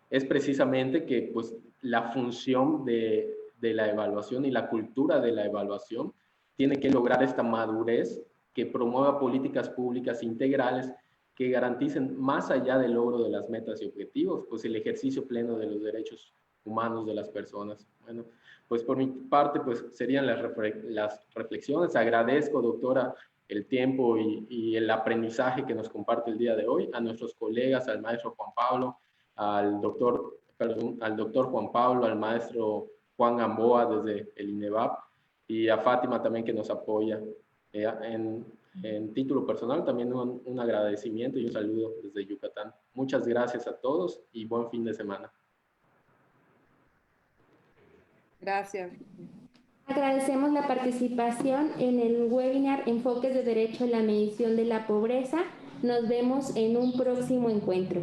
Es precisamente que pues, la función de la evaluación y la cultura de la evaluación tiene que lograr esta madurez que promueva políticas públicas integrales que garanticen, más allá del logro de las metas y objetivos, pues el ejercicio pleno de los derechos humanos de las personas. Bueno, pues por mi parte, pues serían las reflexiones. Agradezco, doctora, el tiempo y el aprendizaje que nos comparte el día de hoy, a nuestros colegas, al maestro Juan Pablo, al doctor Juan Pablo, al maestro Juan Gamboa desde el INEVAP, y a Fátima también que nos apoya. En título personal también un agradecimiento y un saludo desde Yucatán. Muchas gracias a todos y buen fin de semana. Gracias. Agradecemos la participación en el webinar Enfoques de Derecho en la Medición de la Pobreza. Nos vemos en un próximo encuentro.